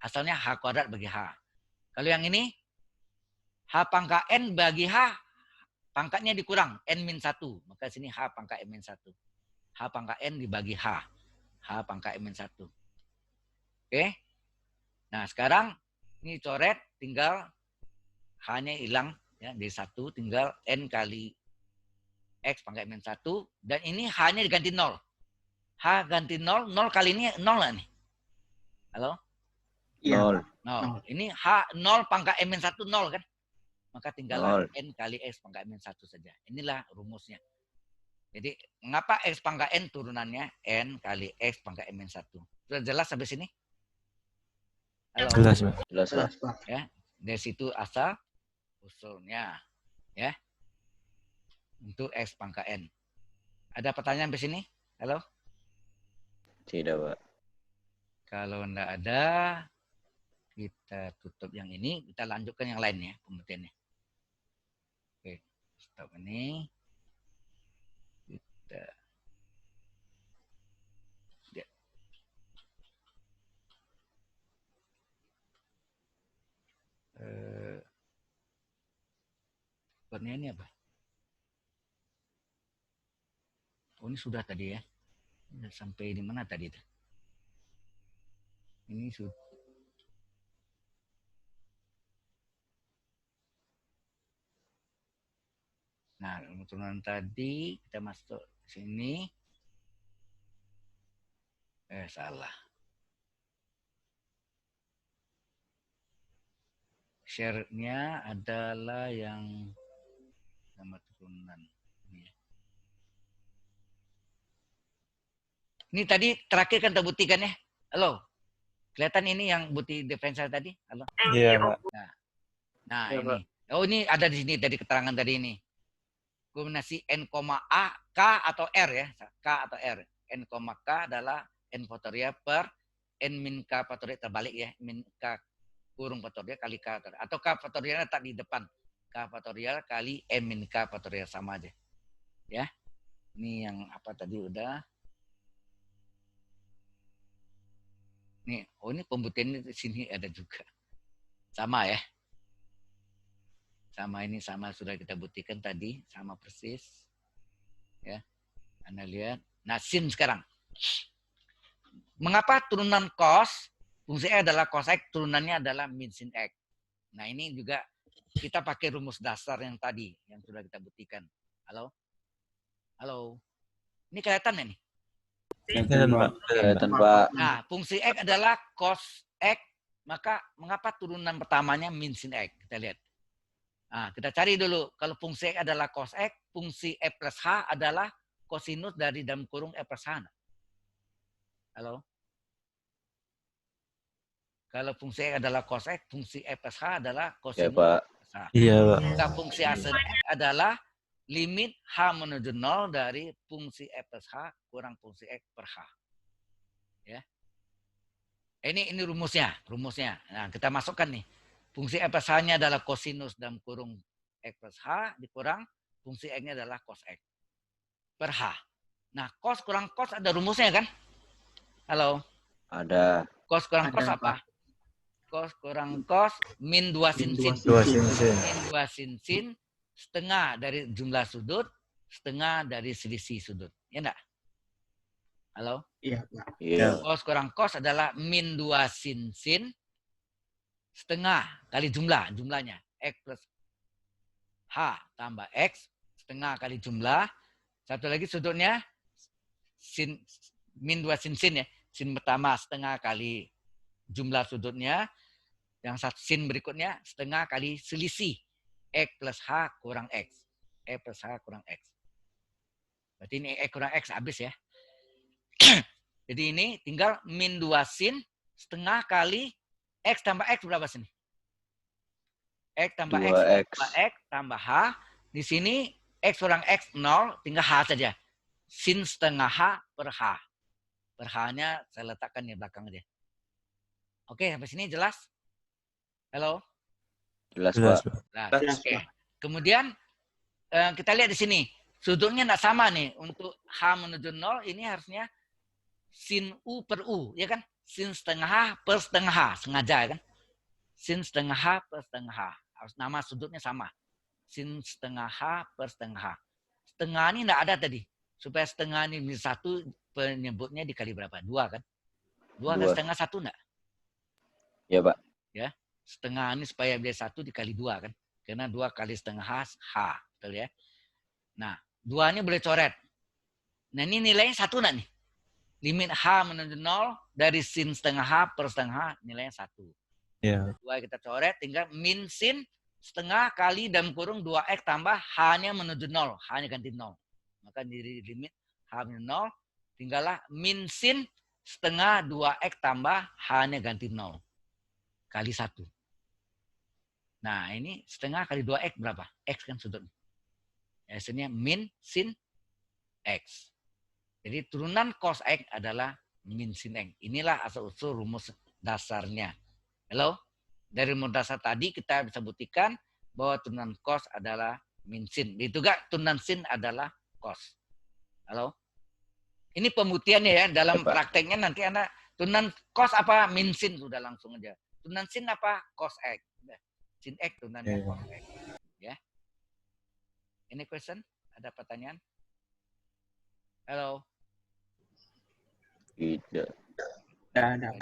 A: Asalnya H kuadrat bagi H. Kalau yang ini, H pangkat N bagi H, pangkatnya dikurang. N min 1. Maka sini H pangkat N min 1. H pangkat N dibagi H. H pangkat N min 1. Oke. Nah, sekarang ini coret, tinggal H-nya hilang. Ya, dari 1 tinggal N kali X pangkat min 1. Dan ini H-nya diganti 0. H ganti 0. 0 kali ini 0 lah nih. Halo?
F: Nol.
A: 0. Ini H 0 pangkat N min 1 0 kan? Maka tinggal
F: 0.
A: N kali X pangkat min 1 saja. Inilah rumusnya. Jadi, mengapa X pangkat N turunannya N kali X pangkat N min 1? Sudah jelas sampai sini? Halo?
B: Jelas, Pak.
F: Jelas, Pak.
A: Ya, dari situ asal usulnya. Ya. Untuk X pangkat N. Ada pertanyaan sampai sini? Halo?
F: Tidak, Pak.
A: Kalau enggak ada, kita tutup yang ini, kita lanjutkan yang lain ya, pembuktiannya. Oke, stop ini. Kita ya. Ini apa? Oh, ini sudah tadi ya. Sampai di mana tadi itu? Ini sudah. Nah, turunan tadi kita masuk sini. Salah. Share-nya adalah yang nama turunan. Ini tadi terakhir kan terbuktikan ya. Halo. Kelihatan ini yang bukti diferensial tadi? Halo.
B: Iya, Pak.
A: Nah,
G: Ya,
A: ini. Oh, ini ada di sini dari keterangan tadi ini. Kombinasi N, A, K atau R ya. K atau R. N, K adalah N faktorial per N min K faktorial terbalik ya. Min K kurung faktorial kali K faktorial. Atau K faktorialnya tak di depan. K faktorial kali N min K faktorial sama aja. Ya. Ini yang apa tadi udah. Nih, oh ini pembuktiannya di sini ada juga. Sama ya. Sama ini sama sudah kita buktikan tadi, sama persis. Ya. Anda lihat. Nah, sin sekarang. Mengapa turunan cos fungsi X adalah cos X, turunannya adalah min sin X. Nah, ini juga kita pakai rumus dasar yang tadi yang sudah kita buktikan. Halo? Halo. Ini kelihatan ya nih?
B: Kelihatan, Pak.
F: Kelihatan, Pak.
A: Nah, fungsi X adalah cos X, maka mengapa turunan pertamanya min sin X? Kita lihat. Nah, kita cari dulu. Kalau fungsi X adalah cos X, fungsi X plus H adalah kosinus dari dalam kurung X plus H. Halo? Kalau fungsi X adalah cos X, fungsi X plus H adalah
F: Ya,
A: kosinus
F: Pak.
A: X plus H.
B: Iya, Pak.
A: Maka fungsi hasil X adalah limit H menuju 0 dari fungsi X plus H kurang fungsi X per H. Ya. Ini rumusnya. Nah, kita masukkan nih. Fungsi X plus H-nya adalah kosinus dalam kurung X plus H dikurang fungsi X-nya adalah cos X per H. Nah, cos kurang cos ada rumusnya kan? Halo?
F: Ada.
A: Cos kurang cos apa? Cos kurang cos min 2 sin sin.
B: 2 sin sin.
A: Min 2 sin sin setengah dari jumlah sudut, setengah dari selisih sudut. Ya enggak? Halo?
F: Iya.
A: Cos kurang cos adalah min 2 sin sin setengah kali jumlahnya. X plus H tambah X setengah kali jumlah. Satu lagi sudutnya sin min 2 sin sin ya. Sin pertama setengah kali jumlah sudutnya. Yang satu sin berikutnya setengah kali selisih. X plus H kurang X. X plus H kurang X. Berarti ini X kurang X habis ya. Jadi ini tinggal min 2 sin setengah kali X tambah X berapa sini? X tambah X
F: 2x.
A: 2X tambah H. Di sini X kurang X 0, tinggal H saja. Sin setengah H per H. Per H-nya saya letakkan di belakang aja. Oke, sampai sini jelas? Halo?
F: Jelas,
B: Jelas,
F: Pak.
B: Pak.
A: Nah,
G: Jelas,
A: oke.
G: Pak.
A: Kemudian kita lihat di sini. Sudutnya tidak sama nih. Untuk H menuju 0 ini harusnya sin U per U. Ya kan? Sin setengah H per setengah H. Sengaja ya kan? Sin setengah H per setengah H. Harus nama sudutnya sama. Sin setengah H per setengah H. Setengah ini tidak ada tadi. Supaya setengah ini bisa 1, penyebutnya dikali berapa? 2 kan? 2 kan
F: 2.
A: setengah 1 enggak?
F: Ya, Pak.
A: Ya. Setengah ini supaya dia 1 dikali 2 kan? Karena 2 kali setengah H, betul ya. Nah, 2 ini boleh coret. Nah, ini nilainya 1 enggak nih? Limit H menuju 0 dari sin setengah H per setengah H nilainya 1.
B: Iya.
A: 2 kita coret, tinggal min sin setengah kali dalam kurung 2X tambah H-nya menuju 0. H-nya ganti 0. Maka di limit H menuju 0, tinggallah min sin setengah 2X tambah H-nya ganti 0. Kali 1. Nah, ini setengah kali 2X berapa? X kan sudutnya. Hasilnya min sin X. Jadi turunan cos X adalah min sin X. Inilah asal-usul rumus dasarnya. Halo? Dari rumus dasar tadi kita bisa buktikan bahwa turunan cos adalah min sin. Itu juga turunan sin adalah cos. Halo? Ini pembuktiannya ya. Dalam prakteknya nanti Anda turunan cos apa min sin sudah langsung aja. Turunan sin apa? Cos X. Sin X turunannya cos X. Ya. Any question? Ada pertanyaan? Halo?
F: Tidak.
G: Ada.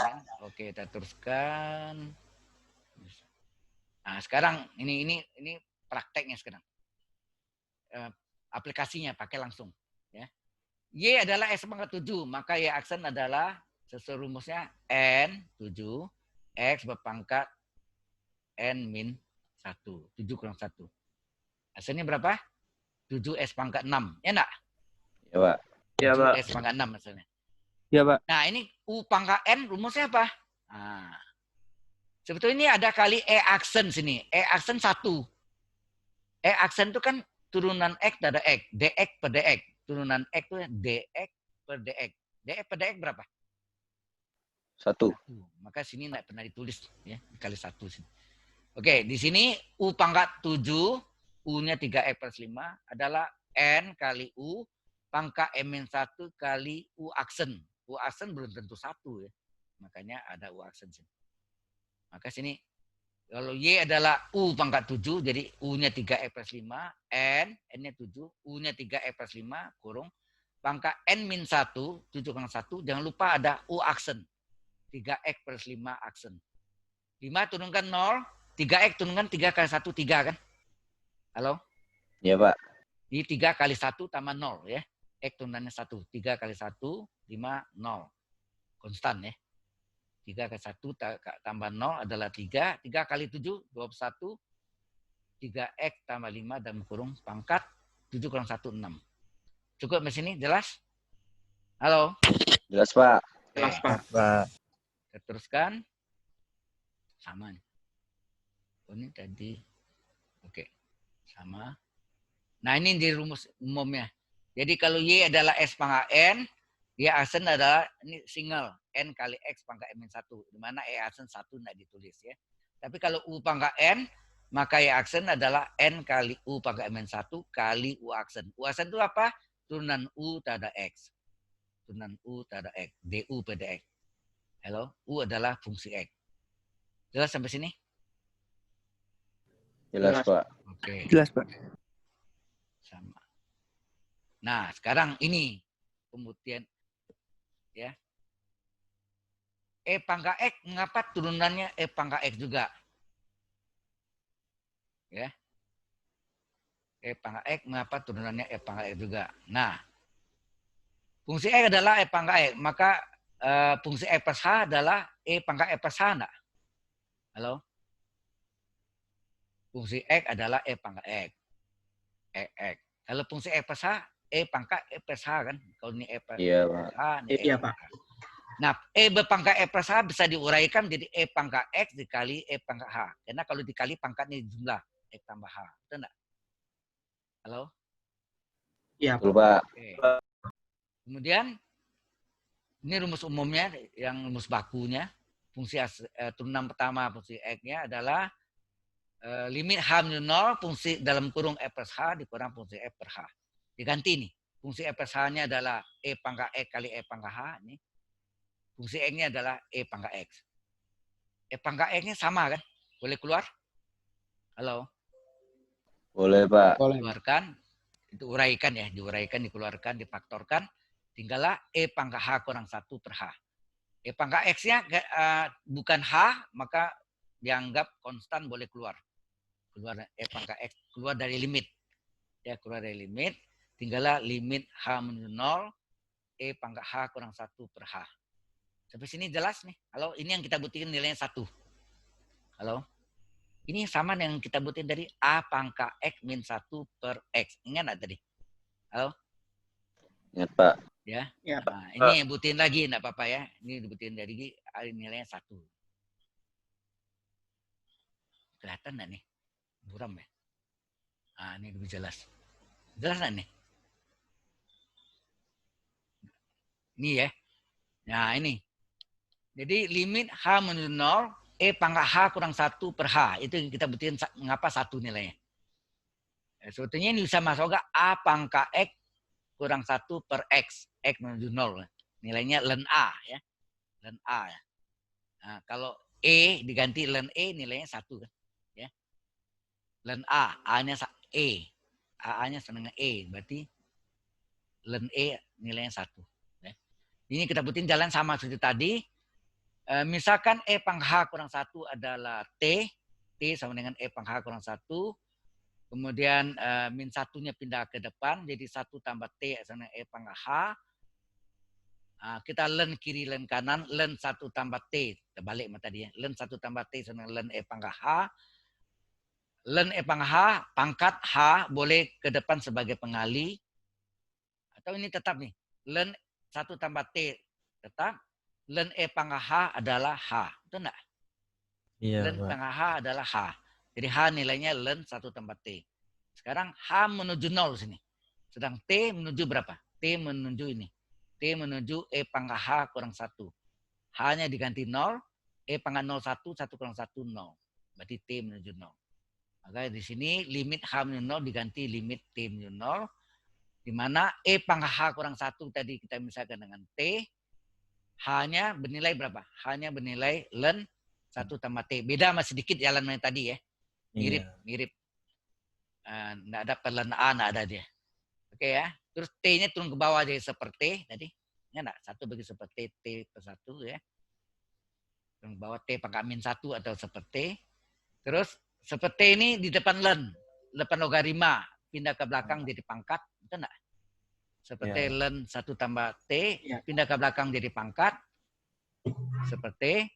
A: Oke, kita teruskan. Nah, sekarang ini prakteknya sekarang. Aplikasinya pakai langsung, ya. Y adalah S pangkat 7, maka Y aksen adalah sesuai rumusnya N 7 X berpangkat N min 1. 7 kurang 1. Hasilnya berapa? 7 S pangkat 6. Ya enggak?
F: Ya, Pak.
A: 7 S pangkat 6 hasilnya.
G: Ya, Pak.
A: Nah, ini U pangkat N rumusnya apa? Nah, sebetulnya ini ada kali E aksen sini. E aksen 1. E aksen itu kan turunan X dari X. DX per DX. Turunan X itu DX per DX. DX per DX berapa?
F: 1.
A: Maka sini tidak pernah ditulis. Ya, kali 1 sini. Oke, di sini U pangkat 7, U-nya 3X plus 5 adalah N kali U pangkat M-1 kali U aksen. U aksen belum tentu 1 ya. Makanya ada U aksen sini. Maka sini, kalau Y adalah U pangkat 7, jadi U-nya 3X plus 5, N-nya 7, U-nya 3X plus 5, kurung, pangkat N-1, 7 kurang 1, jangan lupa ada U aksen. 3X plus 5 aksen. 5 turunkan 0, 3X turunkan 3 kali 1, 3 kan? Halo?
F: Ya, Pak.
A: Ini 3 kali 1 tambah 0 ya. X turunannya 1. 3 kali 1, 5, 0. Konstan ya. 3 kali 1 tambah 0 adalah 3. 3 kali 7, 21. 3X tambah 5 dalam kurung pangkat 7 kurang 1, 6. Cukup di sini? Jelas? Halo?
F: Jelas, Pak.
G: Jelas, Pak.
B: Pak.
A: Kita teruskan. Sama nih. Oh, ini tadi. Oke. Sama. Nah, ini di rumus umumnya. Jadi kalau Y adalah S pangkat N, Y aksen adalah ini single. N kali X pangkat M-1. Di mana E aksen 1 tidak ditulis ya. Tapi kalau U pangkat N, maka Y aksen adalah N kali U pangkat M-1 kali U aksen. U aksen itu apa? Turunan U terhadap X. Turunan U terhadap X. DU per DX. Halo? U adalah fungsi X. Jelas sampai sini?
F: Jelas, Pak.
A: Oke.
G: Jelas, Pak.
A: Sama. Nah, sekarang ini pembuktian ya. E pangkat X, mengapa turunannya E pangkat X juga? Ya. E pangkat X, mengapa turunannya E pangkat X juga? Nah, fungsi X adalah E pangkat X, maka fungsi X plus H adalah E pangkat X plus H enggak? Halo? Fungsi X adalah E pangkat X. X. Kalau fungsi X plus H, E pangkat E plus H kan. Kalau ini E plus
F: Iya, Pak.
A: H, ini
G: Iya,
A: E
G: Pak.
A: plus H. Nah, E berpangkat E plus H bisa diuraikan jadi E pangkat X dikali E pangkat H. Karena kalau dikali pangkatnya jumlah X tambah H. Betul enggak? Halo?
G: Iya,
F: Betul,
G: Pak.
F: Pak.
A: Oke. Kemudian, ini rumus umumnya, yang rumus bakunya. Fungsi turunan pertama fungsi X-nya adalah limit H menuju 0, fungsi dalam kurung E plus H dikurang fungsi F per H. Diganti nih. Fungsi E plus H-nya adalah E pangkat X kali E pangkat H. Nih. Fungsi X-nya adalah E pangkat X. E pangkat X-nya sama kan? Boleh keluar? Halo?
F: Boleh, Pak.
G: Boleh.
A: Keluarkan. Itu uraikan ya. Diuraikan, dikeluarkan, difaktorkan. Tinggallah E pangkat H kurang 1 per H. E pangkat X-nya bukan H, maka dianggap konstan boleh keluar. Keluar E pangkat X, keluar dari limit. Ya, keluar dari limit. Tinggallah limit H menuju 0, E pangkat H kurang 1 per H. Sampai sini jelas nih. Halo, ini yang kita buktikan nilainya 1. Halo. Ini sama dengan kita buktikan dari A pangkat X min 1 per X. Ingat nggak tadi? Halo?
F: Ingat, Pak.
A: Ya.
G: Iya, Pak.
A: Nah, ini buktiin lagi, enggak apa-apa ya. Ini dibuktiin dari nilainya 1. Kelihatan enggak nih? Buram ya? Nah, ini lebih jelas. Jelas enggak nih? Ini ya. Nah, ini. Jadi limit H menuju 0, E pangkat H kurang 1 per H. Itu yang kita buktiin mengapa 1 nilainya. Sebetulnya ini bisa masuk ke A pangkat X kurang 1 per X. X menuju 0. Nilainya ln A ya. Ln A ya. Nah, kalau E diganti ln E nilainya 1 kan. Ya. Ln A, A-nya E. A-nya sama dengan E. Berarti ln E nilainya 1. Ya. Ini kita buktiin jalan sama seperti tadi. Misalkan E pangkat H kurang 1 adalah T. T sama dengan E pangkat H kurang 1. Kemudian min 1-nya pindah ke depan. Jadi 1 tambah T sama dengan E pangkat H. Kita ln kiri, ln kanan. Ln 1 tambah T. Terbalik tadi ya. Ln 1 tambah T sama dengan ln E pangkat H. Ln E pangkat H, pangkat H boleh ke depan sebagai pengali. Atau ini tetap nih. Ln 1 tambah T tetap. Ln E pangkat H adalah H. Betul enggak?
B: Iya,
A: Ln
B: Pak.
A: pangkat H adalah H. Jadi H nilainya ln 1 tambah T. Sekarang H menuju 0 sini. Sedang T menuju berapa? T menuju ini. T menuju E pangkat H kurang 1. H-nya diganti 0. E pangkat 0, 1. 1 kurang 1, 0. Berarti T menuju 0. Maka di sini limit H menuju 0 diganti limit T menuju 0. Di mana E pangkat H kurang 1 tadi kita misalkan dengan T. H-nya bernilai berapa? H-nya bernilai ln 1 tambah T. Beda masih sedikit jalan yang tadi ya. Mirip,
B: Iya.
A: mirip. Nggak ada ln A, nggak ada dia. Oke ya. Terus T-nya turun ke bawah jadi seperti tadi. Ini enggak? 1 bagi seperti T per 1 ya. Turun ke bawah T pangkat min 1 atau seperti. Terus seperti ini di depan ln. Depan logarima. Pindah ke belakang jadi pangkat. Betul enggak? Seperti
B: Iya.
A: ln 1 tambah T.
G: Iya.
A: Pindah ke belakang jadi pangkat. Seperti.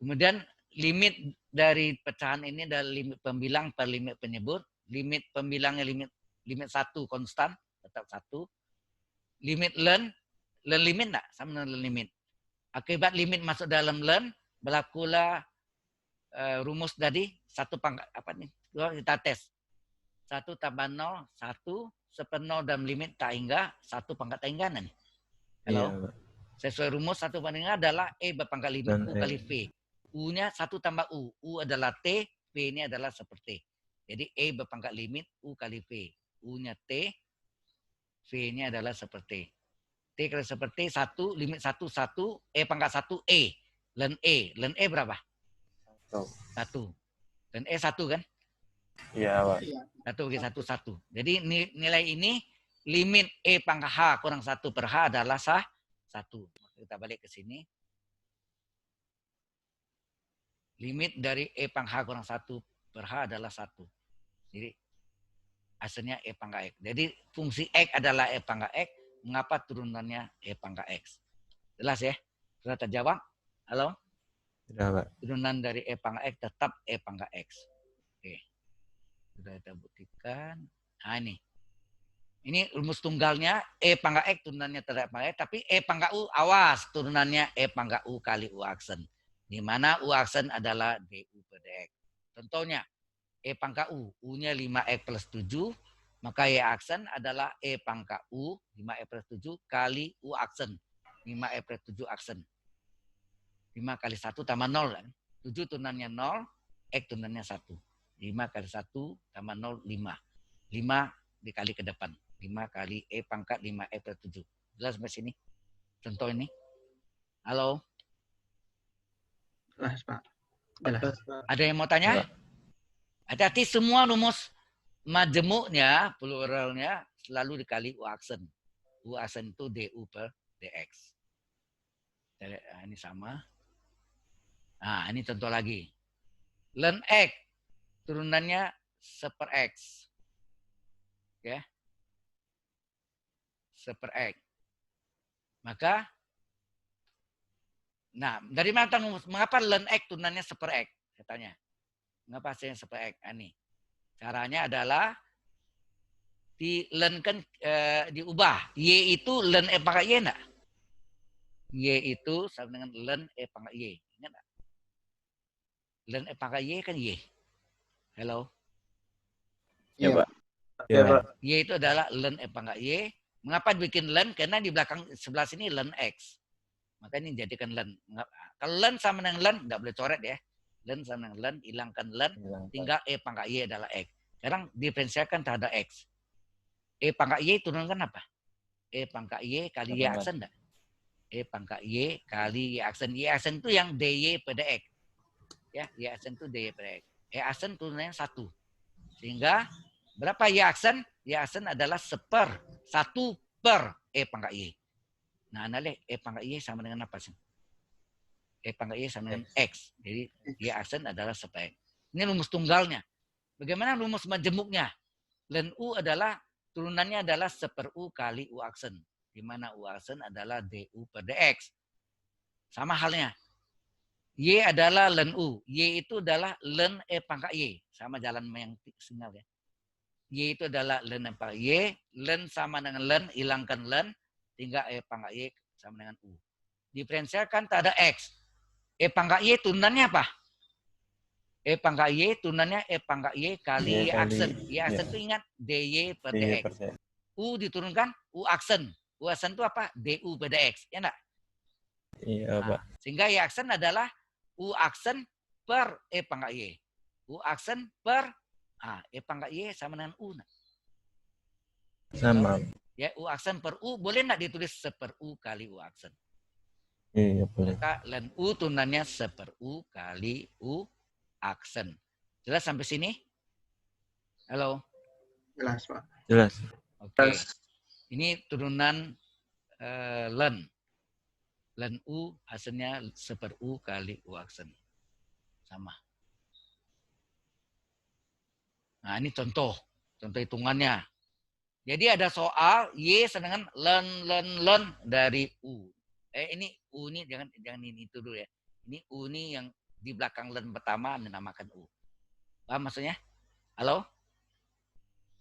A: Kemudian limit dari pecahan ini adalah limit pembilang per limit penyebut. Limit pembilangnya limit 1 konstan. Tetap 1. Limit ln limit enggak? Sama dengan ln limit. Akibat limit masuk dalam ln, berlakulah rumus tadi. 1 pangkat, apa nih? Kita tes. 1 tambah 0, 1. Seper 0 dalam limit tak hingga. 1 pangkat tak hingga nih. Halo?
B: Iya, Pak.
A: Sesuai rumus 1 banding adalah E berpangkat limit
B: Dan
A: U kali V. U-nya 1 tambah U. U adalah T, V ini adalah seperti. Jadi E berpangkat limit U kali V. U-nya T, V-nya adalah seperti. T kali seperti 1, limit 1, 1. E pangkat 1, E. Ln E. Ln E berapa? 1. Ln E 1 kan?
B: Iya, Pak.
A: 1 bagi 1, 1. Jadi nilai ini limit E pangkat H kurang 1 per H adalah 1. Kita balik ke sini. Limit dari E pangkat H kurang 1 per H adalah 1. Jadi hasilnya E pangkat X. Jadi fungsi X adalah E pangkat X. Mengapa turunannya E pangkat X? Jelas ya? Sudah terjawab? Halo?
B: Sudah, Pak.
A: Turunan dari E pangkat X tetap E pangkat X. Oke. Sudah kita buktikan. Nah ini. Ini rumus tunggalnya E pangkat X turunannya terhadap pangkat X, tapi E pangkat U awas turunannya E pangkat U kali U aksen. Di mana U aksen adalah DU per DX. Contohnya E pangkat U, U-nya 5X plus 7, maka Y aksen adalah E pangkat U 5X plus 7 kali U aksen. 5X plus 7 aksen. 5 kali 1 tambah 0 kan. 7 turunannya 0, X turunannya 1. 5 kali 1 tambah 0, 5. 5 dikali ke depan. 5 kali E pangkat 5E per 7. Jelas sampai sini? Contoh ini. Halo?
H: Jelas, Pak. Jelas.
A: Ada yang mau tanya? Hati-hati semua rumus majemuknya, pluralnya selalu dikali U aksen. U aksen itu DU per DX. Ini sama. Nah, ini contoh lagi. Ln X. Turunannya 1/X. Ya. 1/X. Maka, nah, dari mana tahu mengapa ln X turunannya 1/X? Saya tanya. Mengapa hasilnya 1/X? Ini. Caranya adalah di ln kan diubah. Y itu ln E pangkat Y enggak? Y itu sama dengan ln E pangkat Y. Ingat enggak? Ln E pangkat Y kan Y. Hello?
F: Ya, Pak.
B: Ya, Pak.
A: Y itu adalah ln E pangkat Y. Mengapa dibikin ln? Karena di belakang sebelah sini ln X. Maka ini jadikan ln. Kalau ln sama dengan ln, nggak boleh coret ya. Ln sama dengan ln, hilangkan ln, tinggal E pangkat Y adalah X. Sekarang diferensialkan terhadap X. E pangkat Y turunkan apa? E pangkat Y kali Y aksen enggak? E pangkat Y kali Y aksen. Y aksen itu yang DY per DX. Ya, Y aksen itu DY per DX. E aksen turunannya 1. Sehingga berapa Y aksen? Y aksen adalah 1 per E pangkat Y. Nah, analih E pangkat Y sama dengan apa sih? E pangkat Y sama dengan X. Jadi Y aksen adalah 1/X. Ini rumus tunggalnya. Bagaimana rumus majemuknya? Ln U adalah turunannya adalah 1/U kali U aksen. Di mana U aksen adalah DU per DX. Sama halnya. Y adalah ln U. Y itu adalah ln E pangkat Y. Sama jalan yang sinyal ya. Y itu adalah ln E pangkat Y. Ln sama dengan ln, hilangkan ln. Tinggal E pangkat Y sama dengan U. Diferensialkan terhadap X. E pangkat Y turunannya apa? E pangkat Y turunannya E pangkat Y kali Y aksen. Y aksen itu ingat DY per DX. U diturunkan U aksen. U aksen itu apa? DU per DX. Ya enggak?
B: Iya, Pak.
A: Sehingga Y aksen adalah U aksen per E pangkat Y. U aksen per E pangkat Y sama dengan U.
B: Sama.
A: Ya, U aksen per U boleh enggak ditulis 1/U kali U aksen?
B: Iya, boleh.
A: Maka ln U turunannya 1/U kali U aksen. Jelas sampai sini? Halo?
H: Jelas, Pak.
B: Jelas.
A: Oke. Ini turunan ln. Ln U hasilnya 1/U kali U aksen. Sama. Nah, ini contoh hitungannya. Jadi ada soal Y sedangkan ln dari U. Ini U ini jangan ini itu dulu ya. Ini U ini yang di belakang ln pertama dinamakan U. Paham maksudnya? Halo?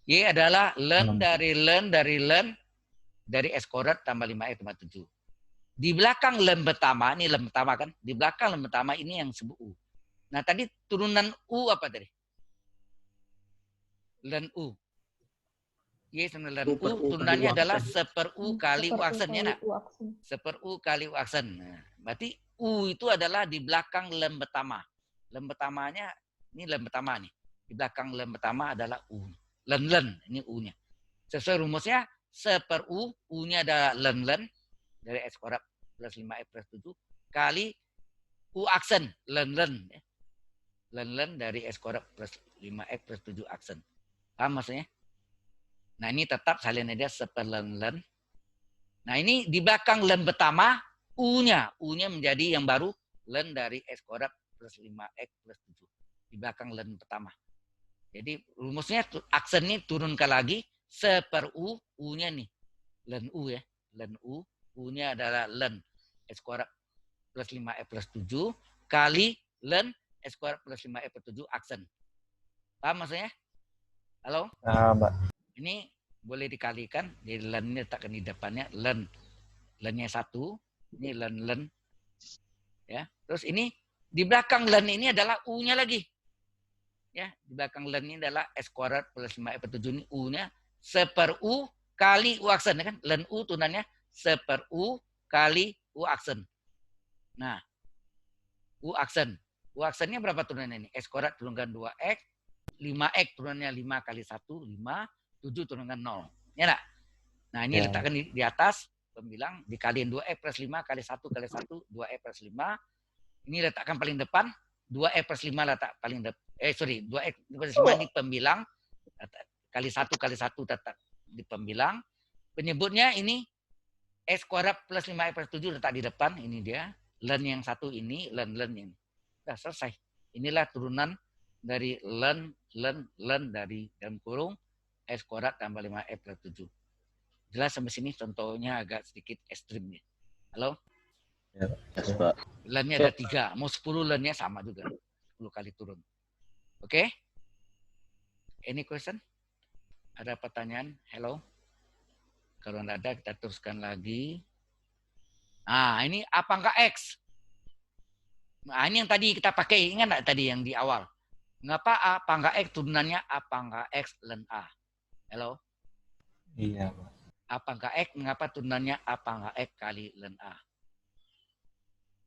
A: Y adalah ln dari S kuadrat tambah 5X tambah 7. Di belakang ln pertama, ini ln pertama kan? Di belakang ln pertama ini yang disebut U. Nah, tadi turunan U apa tadi? Ln U. Y sama ln U turunannya adalah 1/U kali U aksen ya nak? 1/U kali U aksen. Nah, berarti U itu adalah di belakang ln pertama. Ln pertamanya ini ln pertama nih. Di belakang ln pertama adalah U. Ln ini U-nya. Sesuai rumusnya 1/U, U-nya adalah ln dari S kuadrat plus 5X plus 7 kali U aksen ln dari S kuadrat plus 5X plus 7 aksen. Paham maksudnya? Nah, ini tetap salinan dia 1/ln. Nah, ini di belakang ln pertama, U-nya menjadi yang baru ln dari S kuadrat plus 5X plus 7. Di belakang ln pertama. Jadi rumusnya aksen ini turunkan lagi 1/U, U-nya nih. Ln U ya. Ln U, U-nya adalah ln S kuadrat plus 5X plus 7 kali ln S kuadrat plus 5X plus 7 aksen. Paham maksudnya? Halo?
B: Pak.
A: Ini boleh dikalikan. Jadi len ini letakkan di depannya len. Lennya 1. Ini len. Ya. Terus ini di belakang len ini adalah U-nya lagi. Ya, di belakang len ini adalah S kuadrat plus 5F/7 ini U-nya 1/U kali U aksen. Ya kan? Len U tunannya 1/U kali U aksen. Nah, U aksen. U aksennya berapa turunannya ini? S kuadrat turunkan 2X. 5X turunannya 5 kali 1, 5. 7 turunkan 0. Ya enggak? Nah, ini letakkan di atas pembilang. Dikaliin 2X plus 5 kali 1 kali 1. 2X plus 5. Ini letakkan paling depan. 2X plus 5 letak paling depan. 2X plus 5 ini pembilang. Kali 1 kali 1 letak di pembilang. Penyebutnya ini S kuadrat plus 5X plus 7 letak di depan. Ini dia. Len yang 1 ini, len ini. Sudah selesai. Inilah turunan dari len dari dalam kurung S kuadrat tambah 5F plus 7. Jelas sampai sini contohnya agak sedikit ekstrim nih. Halo?
B: Ya,
F: Yes, Pak.
A: Lennya ada 3. Mau 10 lennya sama juga. 10 kali turun. Oke? Any question? Ada pertanyaan? Hello? Kalau tidak ada, kita teruskan lagi. Nah, ini apa enggak X? Nah, ini yang tadi kita pakai. Ingat enggak tadi yang di awal? Mengapa apa enggak X turunannya apa enggak X len A? Hello?
B: Iya, Pak.
A: Apa enggak X? Mengapa turunannya apa enggak X kali len A?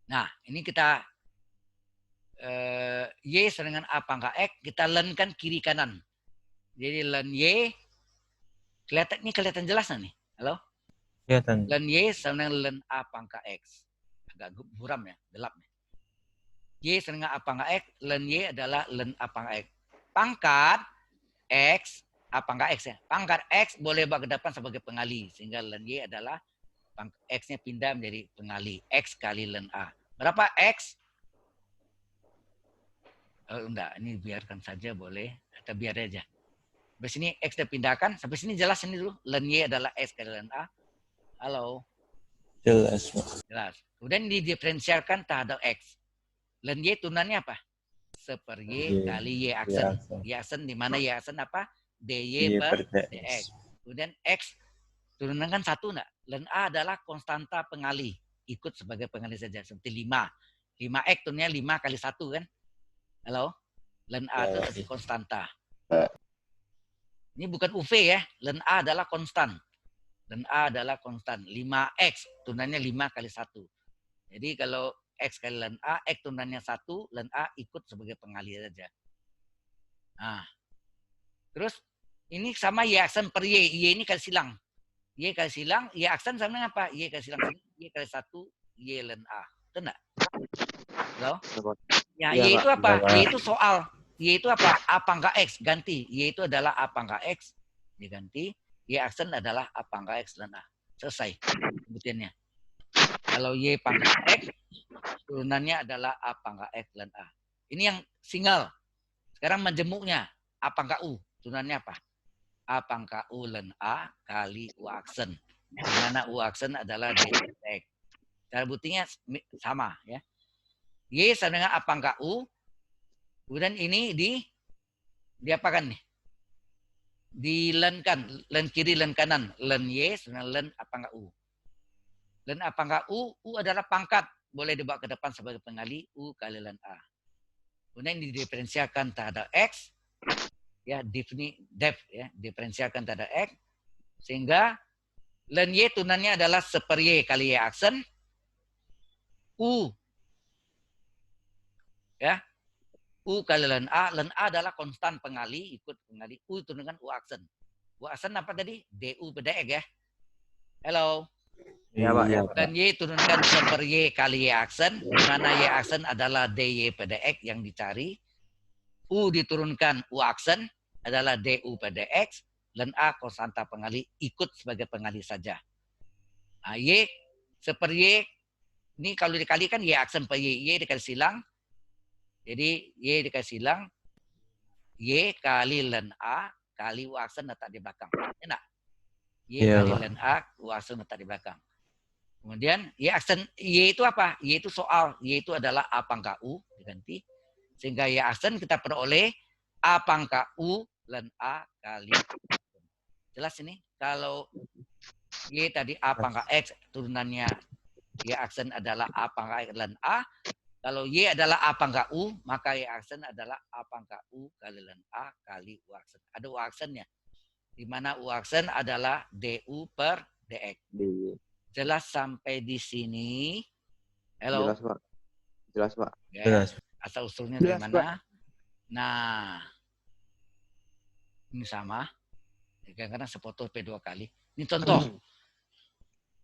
A: Nah, ini kita Y dengan apa enggak X, kita lenkan kiri kanan. Jadi len Y, kelihatan jelas nih? Halo?
B: Kelihatan.
A: Len Y sama dengan len A pangkat X. Agak buram ya, gelap ya. Y sama dengan A pangkat X, len Y adalah len A pangkat X. Pangkat X, A pangkat X ya. Pangkat X boleh bawa ke depan sebagai pengali. Sehingga len Y adalah X-nya pindah menjadi pengali. X kali len A. Berapa X? Oh, enggak, ini biarkan saja boleh. Atau biar aja. Sampai sini X dipindahkan. Sampai sini jelas ini dulu. Len Y adalah X kali len A. Halo?
B: Jelas, Pak.
A: Jelas. Kemudian didiferensialkan terhadap X. Len Y turunannya apa? 1/Y kali Y aksen. Y aksen di mana Y aksen apa? DY per DX. Kemudian X turunan kan 1 enggak? Len A adalah konstanta pengali. Ikut sebagai pengali saja. Seperti 5. 5X turunnya 5 kali 1 kan? Halo? Len A itu konstanta. Ini bukan UV ya. Len A adalah konstan. Len A adalah konstan. 5X turunannya 5 kali 1. Jadi kalau X kali len A, X turunannya 1, len A ikut sebagai pengali saja. Nah. Terus ini sama Y aksen per Y. Y ini kali silang. Y kali silang, Y aksen sama dengan apa? Y kali silang sini, Y kali 1, Y len A. Betul enggak? Halo? Ya, Y itu apa? Y itu soal. Y itu apa? Apa enggak X? Ganti. Y itu adalah apa enggak X? Diganti. Y aksen adalah apa enggak X len A. Selesai pembuktiannya. Kalau Y pangkat X, turunannya adalah A pangkat X len A. Ini yang single. Sekarang menjemuknya. A pangkat U. Turunannya apa? A pangkat U len A kali U aksen. Di mana U aksen adalah D X. Cara buktinya sama ya. Y sama dengan A pangkat U. Kemudian ini diapakan nih? Dilenkan. Len kiri, len kanan. Len Y sama len A pangkat U. Len A pangkat U adalah pangkat. Boleh dibawa ke depan sebagai pengali U kali len A. Kemudian didiferensialkan terhadap X. Ya, def ya, diferensialkan terhadap X. Sehingga len Y turunannya adalah 1/Y kali Y aksen. U. Ya. U kali len A adalah konstan pengali, ikut pengali. U turunkan U aksen. U aksen apa tadi? DU per DX ya. Halo.
B: Iya, Pak.
A: Dan Y turunkan 1/Y kali Y aksen, di mana Y aksen adalah DY per DX yang dicari. U diturunkan U aksen adalah DU per DX, dan A konstanta pengali, ikut sebagai pengali saja. Nah, Y 1/Y, ini kalau dikalikan Y aksen per Y dikali silang. Jadi Y dikali silang, Y kali len A kali U aksen letak di belakang. Enak? Y kali len A, U aksen letak di belakang. Kemudian Y aksen, Y itu apa? Y itu soal. Y itu adalah A pangkat U, diganti. Sehingga Y aksen kita peroleh A pangkat U len A kali. Jelas ini? Kalau Y tadi A pangkat X, turunannya Y aksen adalah A pangkat X ln A. Kalau Y adalah A pangkat U, maka Y aksen adalah A pangkat U kali ln A kali U aksen. Ada U aksennya. Di mana U aksen adalah DU per DX. Jelas sampai di sini? Halo?
F: Jelas, Pak. Jelas, Pak.
A: Ya,
B: Jelas.
A: asal usulnya dari
F: Jelas,
A: mana? Nah, ini sama. Kadang-kadang sefoto P2 kali. Ini contoh.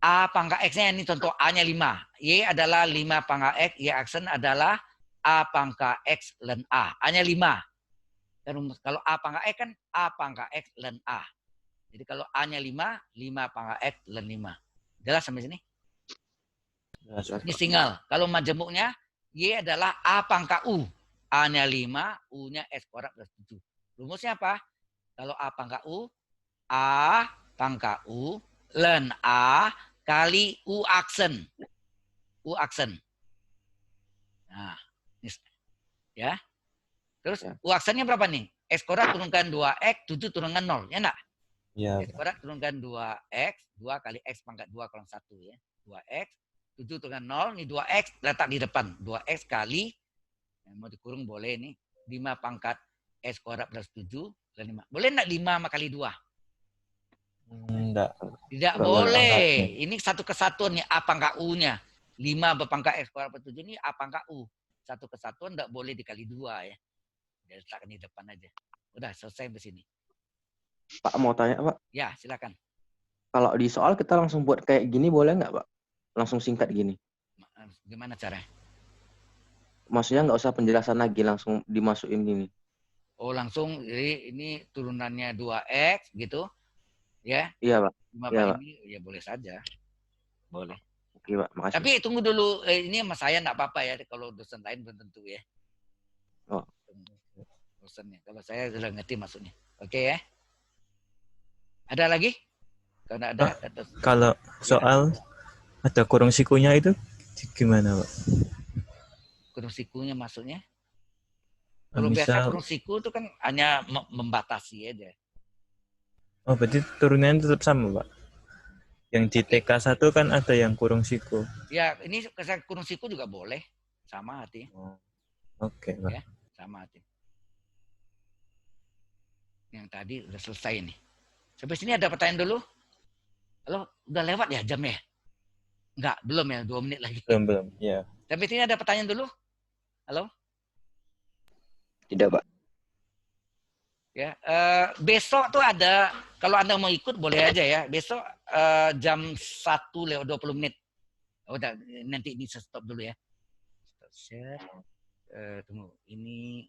A: A pangkat X-nya ini contoh A-nya 5. Y adalah 5 pangkat X. Y aksen adalah A pangkat X ln A. A-nya 5. Dan kalau A pangkat X kan A pangkat X ln A. Jadi kalau A-nya 5, 5 pangkat X ln 5. Jelas sampai sini?
B: Jelas.
A: Ini single. Kalau majemuknya, Y adalah A pangkat U. A-nya 5, U-nya S kuadrat plus 7. Rumusnya apa? Kalau A pangkat U, A pangkat U ln A kali U aksen. U aksen. Nah, ini, ya. Terus
F: Ya.
A: U aksennya berapa nih? X kuadrat turunkan 2X, 7 turunkan 0. Ya enggak?
B: Iya,
A: X kuadrat turunkan 2X, 2 kali X pangkat 2 kurang 1 ya. 2X, 7 turunkan 0, ini 2X letak di depan. 2X kali, mau dikurung boleh nih, 5 pangkat X kuadrat plus 7, dan 5. Boleh enggak 5 kali 2?
B: Enggak.
A: Tidak
F: Nggak
A: boleh. Ini satu kesatuan nih, A pangkat U-nya. 5 berpangkat X kuadrat plus 7 ini A pangkat U. Satu kesatuan enggak boleh dikali 2 ya. Jadi letakkan di depan aja. Udah selesai di sini.
F: Pak, mau tanya, Pak.
A: Ya, silakan.
F: Kalau di soal kita langsung buat kayak gini boleh nggak, Pak? Langsung singkat gini.
A: Gimana caranya?
F: Maksudnya nggak usah penjelasan lagi, langsung dimasukin gini.
A: Oh, langsung jadi ini turunannya 2X gitu. Ya.
F: Iya, Pak.
A: 5
F: Iya,
A: Pak
F: Pak.
A: ini ya boleh saja. Boleh.
F: Oke, Pak. Makasih.
A: Tapi tunggu dulu, ini sama saya enggak apa-apa ya, kalau dosen lain belum tentu ya.
F: Oh.
A: Dosennya. Kalau saya sudah ngerti maksudnya. Oke ya. Ada lagi? Kalau enggak ada, terus.
B: Kalau soal ada kurung sikunya itu gimana, Pak?
A: Kurung sikunya maksudnya? Kalau
B: Misal,
A: biasa kurung siku itu kan hanya membatasi aja.
B: oh berarti turunannya tetap sama, Pak? Yang di TK1 kan ada yang kurung siku.
A: Ya, ini kurung siku juga boleh. Sama hati.
B: Oke, Pak.
A: Ya, sama hati. Yang tadi udah selesai nih. Sampai sini ada pertanyaan dulu? Halo, udah lewat ya jamnya? Enggak, belum ya, 2 menit lagi.
B: Belum. Ya.
A: Sampai sini ada pertanyaan dulu? Halo?
F: Tidak, Pak.
A: Ya, besok tuh ada, kalau Anda mau ikut boleh aja ya. Besok jam 1:20. Udah, nanti ini stop dulu ya. Stop share. Tunggu, ini